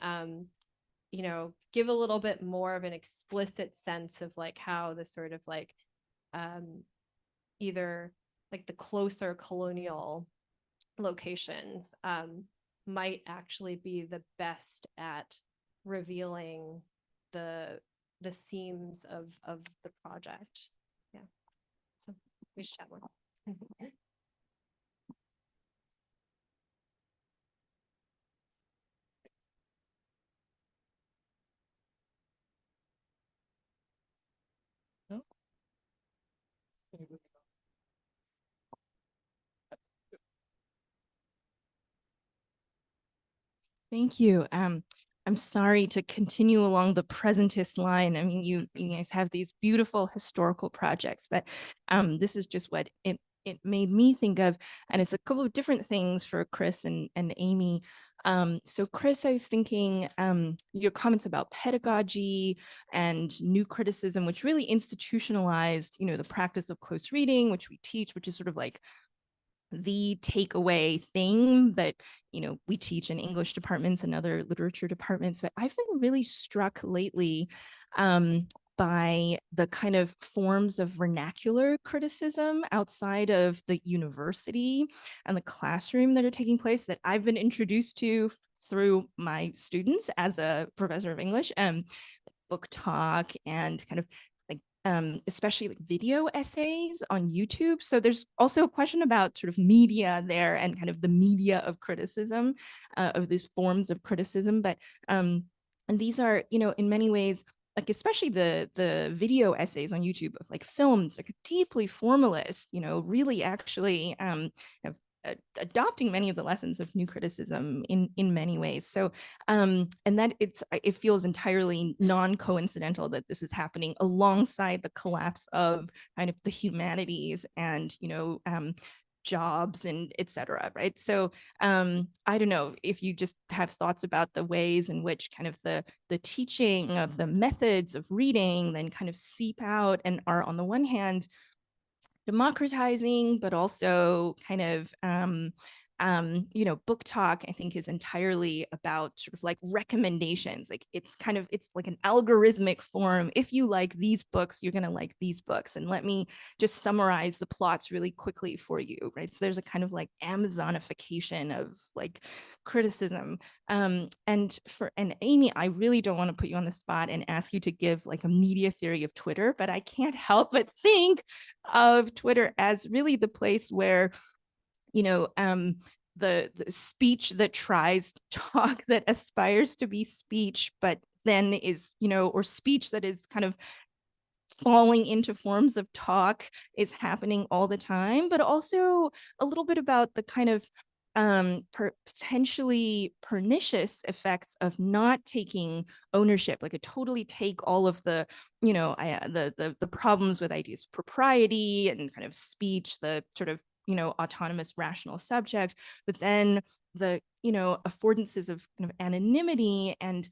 give a little bit more of an explicit sense of like how the sort of like either like the closer colonial locations might actually be the best at revealing the seams of the project. Yeah, so we should chat more. Thank you. I'm sorry to continue along the presentist line. I mean, you guys have these beautiful historical projects, but this is just what it made me think of, and it's a couple of different things for Chris and Amy. So Chris, I was thinking your comments about pedagogy and new criticism, which really institutionalized, the practice of close reading, which we teach, which is sort of like the takeaway thing that we teach in English departments and other literature departments. But I've been really struck lately by the kind of forms of vernacular criticism outside of the university and the classroom that are taking place that I've been introduced to through my students as a professor of English, book talk and kind of especially like video essays on YouTube. So there's also a question about sort of media there and kind of the media of criticism, of these forms of criticism. But and these are, in many ways, like especially the video essays on YouTube of like films, like deeply formalist, really actually have adopting many of the lessons of new criticism in many ways. So and that it feels entirely non-coincidental that this is happening alongside the collapse of kind of the humanities and jobs and etc. Right. So I don't know if you just have thoughts about the ways in which kind of the teaching of the methods of reading then kind of seep out and are on the one hand democratizing, but also kind of book talk, I think, is entirely about sort of like recommendations. Like it's like an algorithmic form. If you like these books, you're going to like these books. And let me just summarize the plots really quickly for you, right? So there's a kind of like Amazonification of like criticism. And Amy, I really don't want to put you on the spot and ask you to give like a media theory of Twitter, but I can't help but think of Twitter as really the place where the speech that tries talk that aspires to be speech, but then is, or speech that is kind of falling into forms of talk is happening all the time, but also a little bit about the kind of potentially pernicious effects of not taking ownership, like a totally take all of the, the problems with ideas of propriety and kind of speech, the sort of, autonomous rational subject, but then the, affordances of kind of anonymity and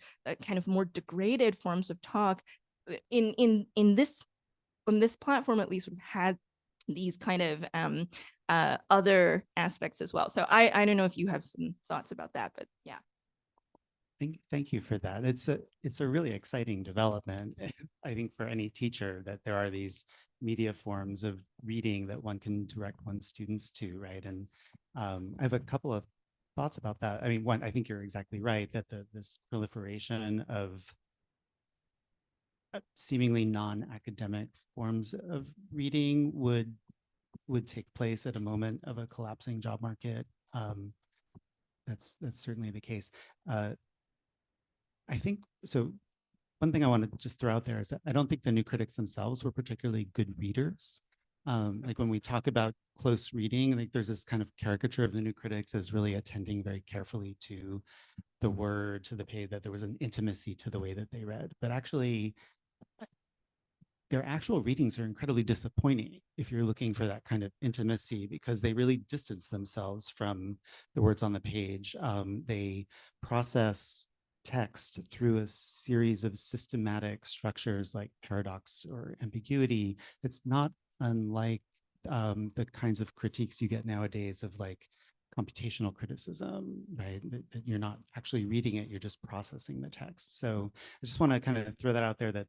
kind of more degraded forms of talk in this on this platform at least had these kind of other aspects as well. So I don't know if you have some thoughts about that, but yeah. Thank you for that. It's a really exciting development, I think, for any teacher, that there are these media forms of reading that one can direct one's students to, right? And I have a couple of thoughts about that. I mean, one, I think you're exactly right that this proliferation of seemingly non-academic forms of reading would take place at a moment of a collapsing job market. That's certainly the case. I think so. One thing I want to just throw out there is that I don't think the new critics themselves were particularly good readers. Like when we talk about close reading, like there's this kind of caricature of the new critics as really attending very carefully to the word, to the page, that there was an intimacy to the way that they read. But actually, their actual readings are incredibly disappointing if you're looking for that kind of intimacy, because they really distance themselves from the words on the page. They process text through a series of systematic structures like paradox or ambiguity that's not unlike the kinds of critiques you get nowadays of like computational criticism, right? That you're not actually reading it, you're just processing the text. So I just want to kind of throw that out there, that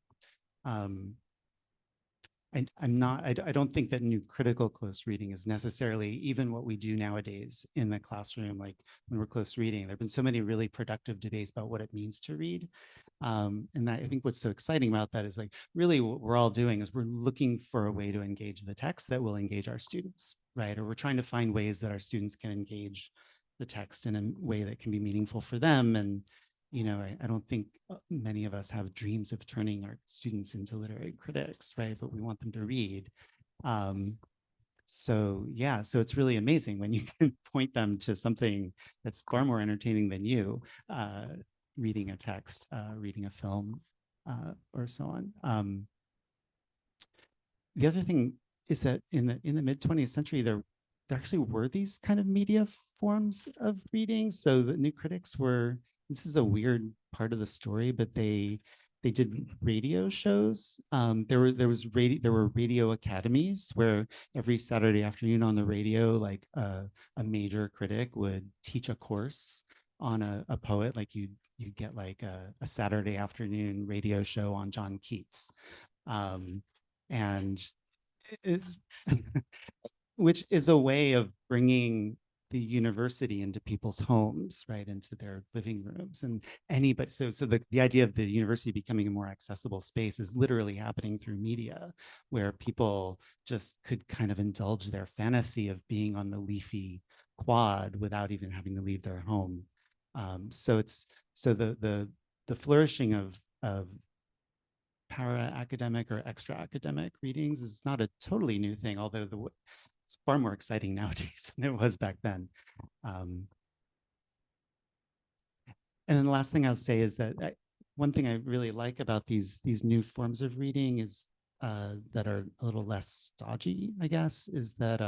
I don't think that new critical close reading is necessarily even what we do nowadays in the classroom. Like when we're close reading, there have been so many really productive debates about what it means to read. And I think what's so exciting about that is like really what we're all doing is we're looking for a way to engage the text that will engage our students, right? Or we're trying to find ways that our students can engage the text in a way that can be meaningful for them. And I don't think many of us have dreams of turning our students into literary critics, right? But we want them to read. So it's really amazing when you can point them to something that's far more entertaining than you, reading a text, reading a film, or so on. The other thing is that in the mid 20th century, there actually were these kind of media forms of reading. So the new critics were, this is a weird part of the story, but they did radio shows. There were radio academies where every Saturday afternoon on the radio, like a major critic would teach a course on a poet. Like you'd get like a Saturday afternoon radio show on John Keats. And is which is a way of bringing the university into people's homes, right, into their living rooms. And anybody, so the idea of the university becoming a more accessible space is literally happening through media, where people just could kind of indulge their fantasy of being on the leafy quad without even having to leave their home. So the flourishing of para academic or extra academic readings is not a totally new thing, although it's far more exciting nowadays than it was back then. And then the last thing I'll say is that one thing I really like about these new forms of reading is that are a little less stodgy, I guess, is that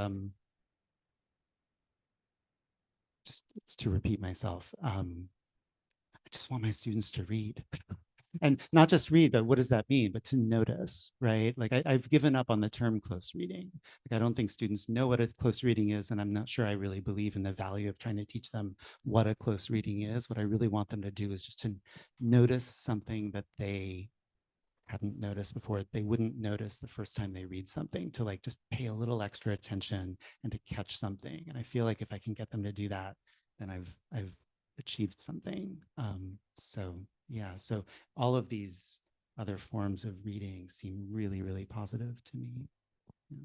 it's to repeat myself. I just want my students to read. And not just read, but what does that mean? But to notice, right? Like I've given up on the term close reading. Like I don't think students know what a close reading is, and I'm not sure I really believe in the value of trying to teach them what a close reading is. What I really want them to do is just to notice something that they hadn't noticed before. They wouldn't notice the first time they read something, to like just pay a little extra attention and to catch something. And I feel like if I can get them to do that, then I've achieved something. So yeah, so all of these other forms of reading seem really, really positive to me. Yeah.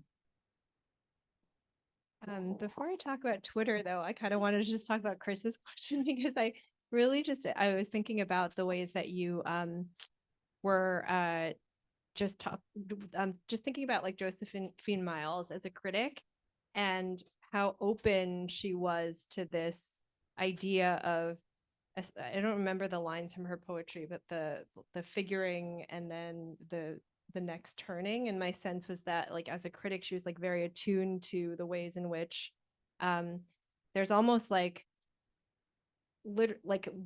Before I talk about Twitter, though, I kind of wanted to just talk about Chris's question, because I was thinking about the ways that you were just thinking about like Josephine Miles as a critic and how open she was to this idea of, I don't remember the lines from her poetry, but the figuring and then the next turning. And my sense was that like as a critic, she was like very attuned to the ways in which there's almost like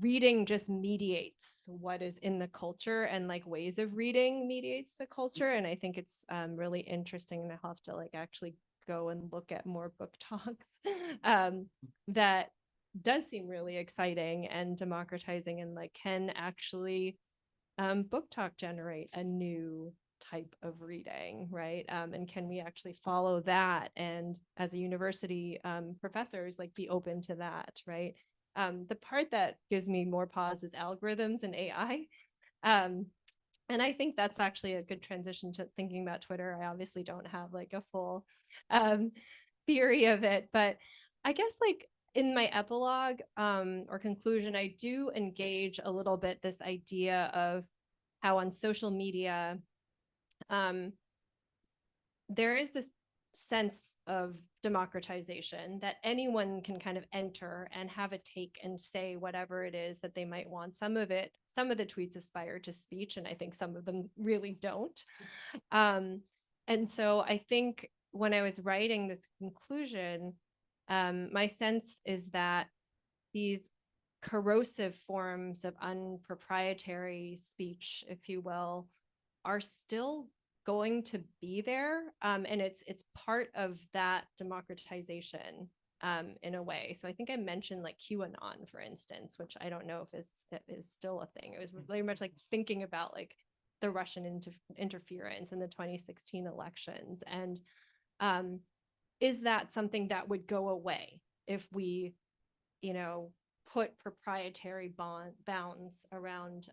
reading just mediates what is in the culture, and like ways of reading mediates the culture. And I think it's really interesting, and I'll have to like actually go and look at more book talks that does seem really exciting and democratizing, and like can actually book talk generate a new type of reading, right? And can we actually follow that, and as a university professors like be open to that, right? The part that gives me more pause is algorithms and AI. And I think that's actually a good transition to thinking about Twitter. I obviously don't have like a full theory of it, but I guess like in my epilogue or conclusion, I do engage a little bit this idea of how on social media, there is this sense of democratization that anyone can kind of enter and have a take and say whatever it is that they might want. Some of the tweets aspire to speech, and I think some of them really don't. And so I think when I was writing this conclusion, my sense is that these corrosive forms of unproprietary speech, if you will, are still going to be there, and it's part of that democratization in a way. So I think I mentioned like QAnon, for instance, which I don't know if is still a thing. It was very much like thinking about like the Russian interference in the 2016 elections, and is that something that would go away if we, put proprietary bounds around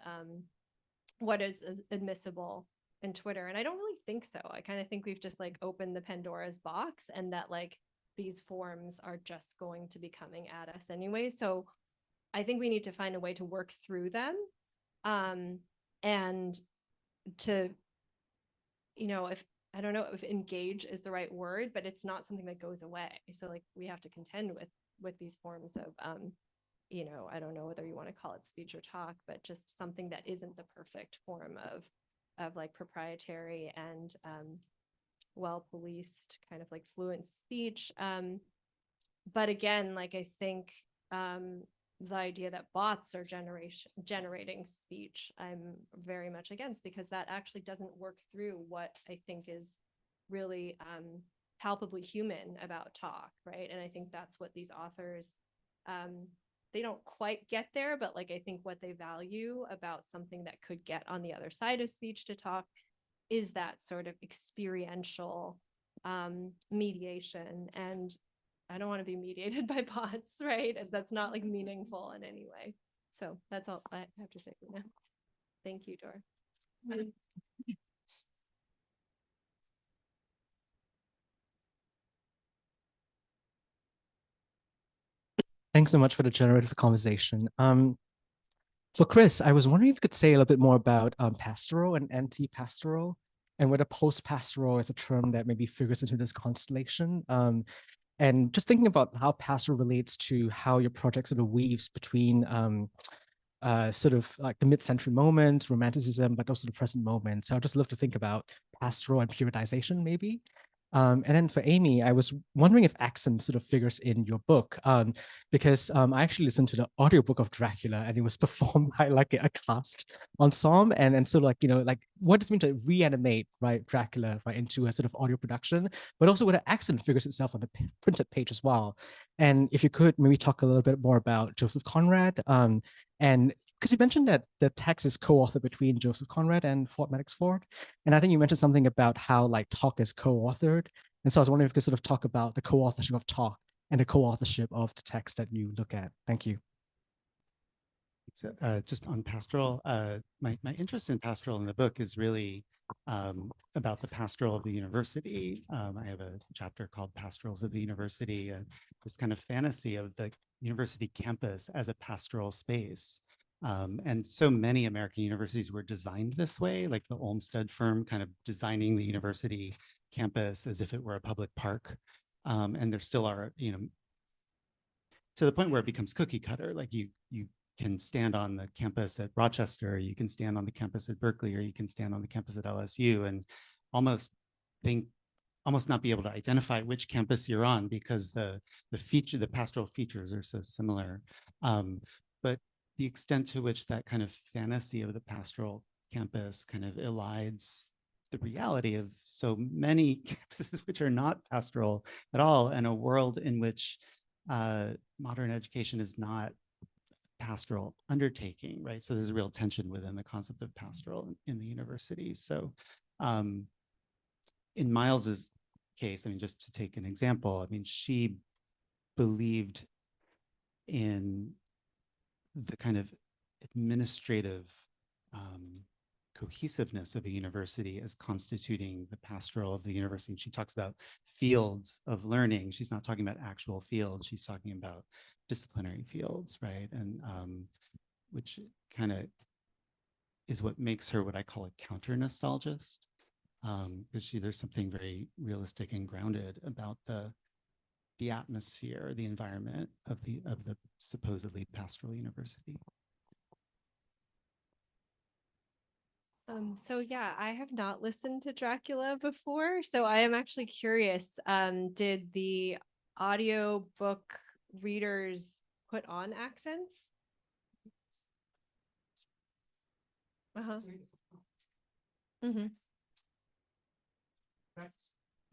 what is admissible in Twitter? And I don't really think so. I kind of think we've just like opened the Pandora's box, and that like these forms are just going to be coming at us anyway. So I think we need to find a way to work through them, and to, if I don't know if engage is the right word, but it's not something that goes away. So like we have to contend with these forms of I don't know whether you want to call it speech or talk, but just something that isn't the perfect form of like proprietary and well-policed kind of like fluent speech. But again, like I think the idea that bots are generating speech, I'm very much against, because that actually doesn't work through what I think is really palpably human about talk, right? And I think that's what these authors, they don't quite get there, but like I think what they value about something that could get on the other side of speech to talk is that sort of experiential mediation. And I don't want to be mediated by bots, right? That's not like meaningful in any way. So that's all I have to say for now. Thank you, Dor. Thanks so much for the generative conversation. For Chris, I was wondering if you could say a little bit more about pastoral and anti-pastoral, and whether post-pastoral is a term that maybe figures into this constellation. And just thinking about how pastoral relates to how your project sort of weaves between sort of like the mid-century moment, romanticism, but also the present moment. So I'd just love to think about pastoral and periodization, maybe. And then for Amy, I was wondering if accent sort of figures in your book, because I actually listened to the audiobook of Dracula, and it was performed by like a cast ensemble, and so like, you know, like what does it mean to reanimate, right, Dracula, right, into a sort of audio production, but also where the accent figures itself on the printed page as well. And if you could maybe talk a little bit more about Joseph Conrad, and because you mentioned that the text is co-authored between Joseph Conrad and Ford Madox Ford. And I think you mentioned something about how like talk is co-authored. And so I was wondering if you could sort of talk about the co-authorship of talk and the co-authorship of the text that you look at. Thank you. So, just on pastoral, my interest in pastoral in the book is really about the pastoral of the university. I have a chapter called Pastorals of the University, this kind of fantasy of the university campus as a pastoral space. And so many American universities were designed this way, like the Olmsted firm kind of designing the university campus as if it were a public park. And there still are, you know, to the point where it becomes cookie cutter, like you can stand on the campus at Rochester, you can stand on the campus at Berkeley, or you can stand on the campus at LSU and almost not be able to identify which campus you're on, because the pastoral features are so similar. But the extent to which that kind of fantasy of the pastoral campus kind of elides the reality of so many campuses which are not pastoral at all, and a world in which modern education is not pastoral undertaking, right? So there's a real tension within the concept of pastoral in the university. So in Miles's case, I mean, just to take an example, I mean, she believed in the kind of administrative cohesiveness of a university as constituting the pastoral of the university. And she talks about fields of learning. She's not talking about actual fields. She's talking about disciplinary fields, right? And which kind of is what makes her what I call a counter-nostalgist, because there's something very realistic and grounded about the atmosphere, the environment of the supposedly pastoral university. So yeah, I have not listened to Dracula before, so I am actually curious. Did the audiobook readers put on accents? Uh-huh. Mm-hmm.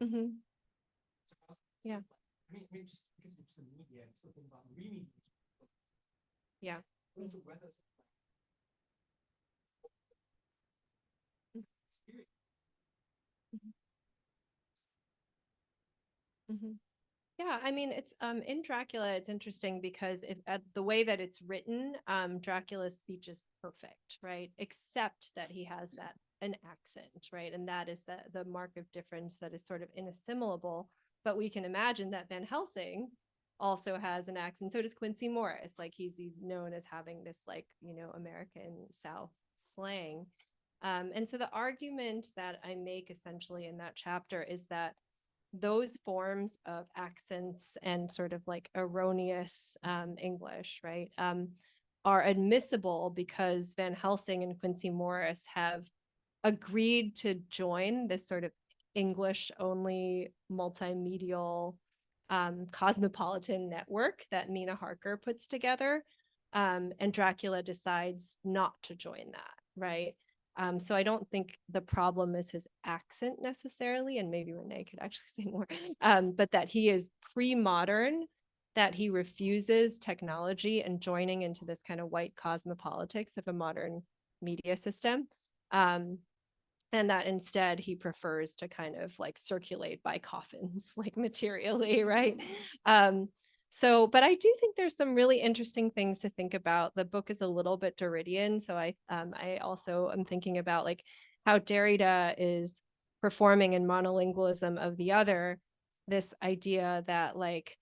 Mm-hmm. Yeah. Yeah. Mm-hmm. Yeah, I mean, it's in Dracula, it's interesting because if the way that it's written, Dracula's speech is perfect, right? Except that he has an accent, right? And that is the mark of difference that is sort of inassimilable. But we can imagine that Van Helsing also has an accent. So does Quincy Morris. Like he's known as having this like, you know, American South slang. And so the argument that I make essentially in that chapter is that those forms of accents and sort of like erroneous English, right, are admissible because Van Helsing and Quincy Morris have agreed to join this sort of English only multimedial cosmopolitan network that Nina Harker puts together. And Dracula decides not to join that, right? So I don't think the problem is his accent necessarily, and maybe Renee could actually say more, but that he is pre-modern, that he refuses technology and joining into this kind of white cosmopolitics of a modern media system. And that instead he prefers to kind of like circulate by coffins, like materially, right? But I do think there's some really interesting things to think about. The book is a little bit Derridian, so I also am thinking about like how Derrida is performing in monolingualism of the other, this idea that like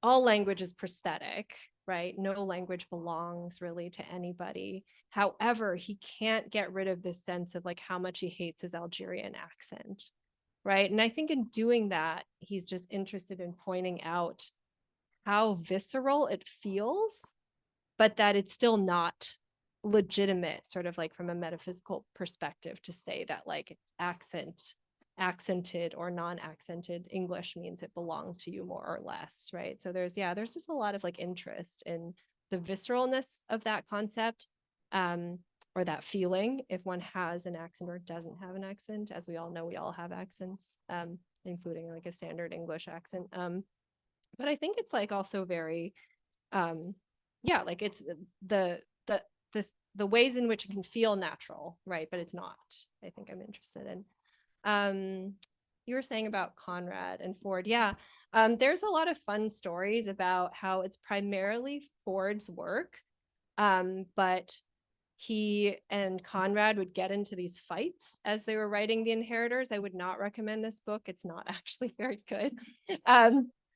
all language is prosthetic, right? No language belongs really to anybody. However, he can't get rid of this sense of like how much he hates his Algerian accent, right? And I think in doing that, he's just interested in pointing out how visceral it feels, but that it's still not legitimate, sort of like from a metaphysical perspective, to say that like accented or non-accented English means it belongs to you more or less, right? So there's just a lot of like interest in the visceralness of that concept, or that feeling, if one has an accent or doesn't have an accent. As we all know, we all have accents, including like a standard English accent. But I think it's like also very, like it's the ways in which it can feel natural, right? But it's not. I think I'm interested in. You were saying about Conrad and Ford. There's a lot of fun stories about how it's primarily Ford's work, but he and Conrad would get into these fights as they were writing The Inheritors. I would not recommend this book. It's not actually very good.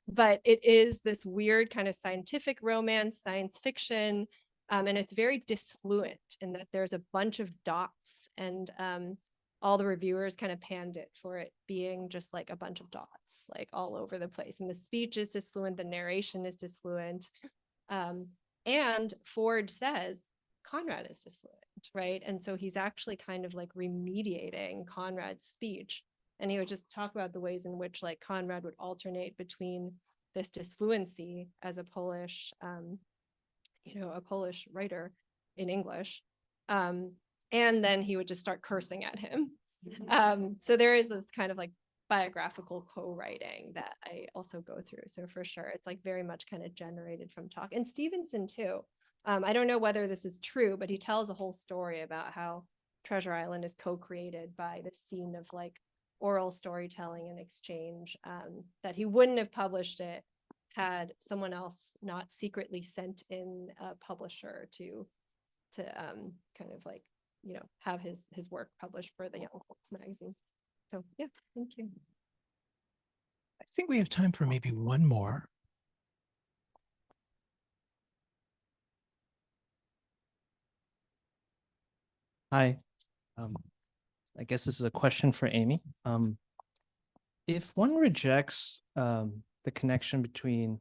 But it is this weird kind of scientific romance, science fiction, and it's very disfluent in that there's a bunch of dots, and all the reviewers kind of panned it for it being just like a bunch of dots, like all over the place. And the speech is disfluent, the narration is disfluent. And Ford says Conrad is disfluent, right? And so he's actually kind of like remediating Conrad's speech. And he would just talk about the ways in which like Conrad would alternate between this disfluency as a Polish writer in English. And then he would just start cursing at him. So there is this kind of like biographical co-writing that I also go through. So for sure, it's like very much kind of generated from talk. And Stevenson too. I don't know whether this is true, but he tells a whole story about how Treasure Island is co-created by this scene of like oral storytelling and exchange, that he wouldn't have published it had someone else not secretly sent in a publisher to kind of like, have his work published for the Young Folks magazine. So yeah, thank you. I think we have time for maybe one more. Hi. I guess this is a question for Amy. If one rejects the connection between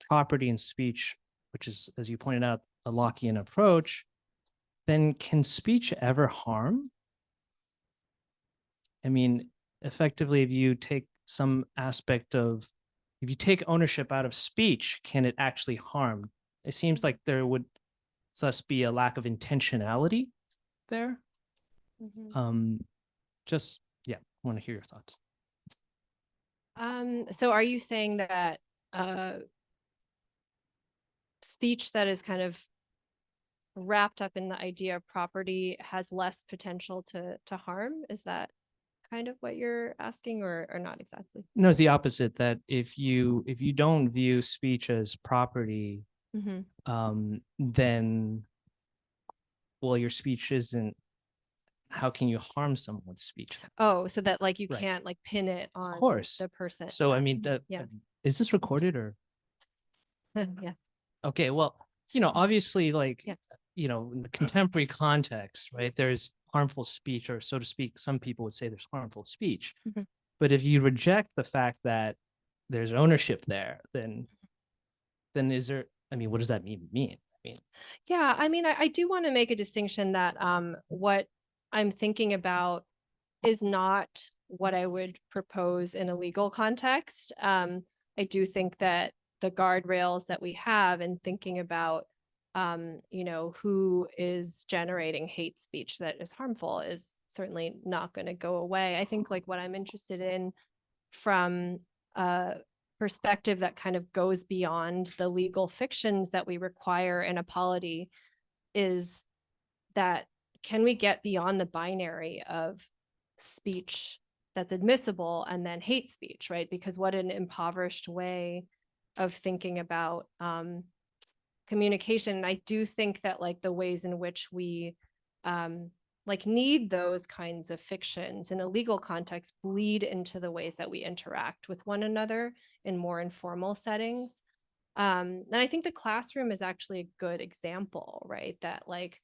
property and speech, which is, as you pointed out, a Lockean approach, then can speech ever harm? I mean, effectively, if you take some aspect of, if you take ownership out of speech, can it actually harm? It seems like there would thus be a lack of intentionality there. Mm-hmm. Just, yeah, I want to hear your thoughts. So are you saying that speech that is kind of wrapped up in the idea of property has less potential to harm? Is that kind of what you're asking, or not exactly? No, it's the opposite, that if you don't view speech as property, then, well, your speech isn't, how can you harm someone's speech? Oh, so that like you Right. can't like pin it on Of course. the person. So I mean, yeah. Is this recorded or? Yeah. Okay, well, obviously, like, in the contemporary context, right, there's harmful speech, or so to speak, some people would say there's harmful speech. But if you reject the fact that there's ownership there, then is there, I mean, what does that mean? Yeah, I mean, I do want to make a distinction that what I'm thinking about is not what I would propose in a legal context. I do think that the guardrails that we have in thinking about, you know, who is generating hate speech that is harmful is certainly not going to go away. I think like what I'm interested in from a perspective that kind of goes beyond the legal fictions that we require in a polity is that can we get beyond the binary of speech that's admissible and then hate speech, right? Because what an impoverished way of thinking about communication. And I do think that like the ways in which we like need those kinds of fictions in a legal context bleed into the ways that we interact with one another in more informal settings. And I think the classroom is actually a good example, right? That like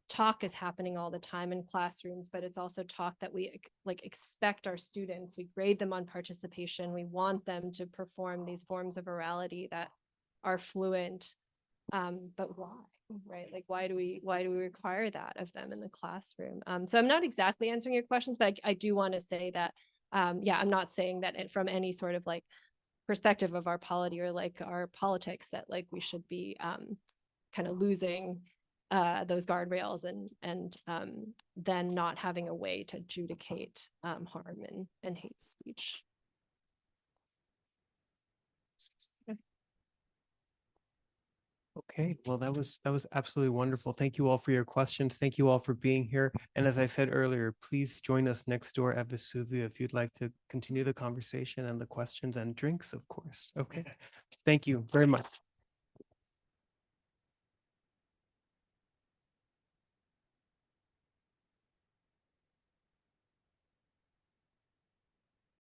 talk is happening all the time in classrooms, but it's also talk that we like expect our students, we grade them on participation, we want them to perform these forms of orality that are fluent, but why, right? Like why do we require that of them in the classroom? So I'm not exactly answering your questions, but I do want to say that yeah, I'm not saying that from any sort of like perspective of our polity or like our politics that like we should be kind of losing those guardrails and then not having a way to adjudicate harm and hate speech. Okay, well, that was absolutely wonderful. Thank you all for your questions. Thank you all for being here. And as I said earlier, please join us next door at Vesuvio if you'd like to continue the conversation and the questions and drinks, of course. Okay, thank you very much.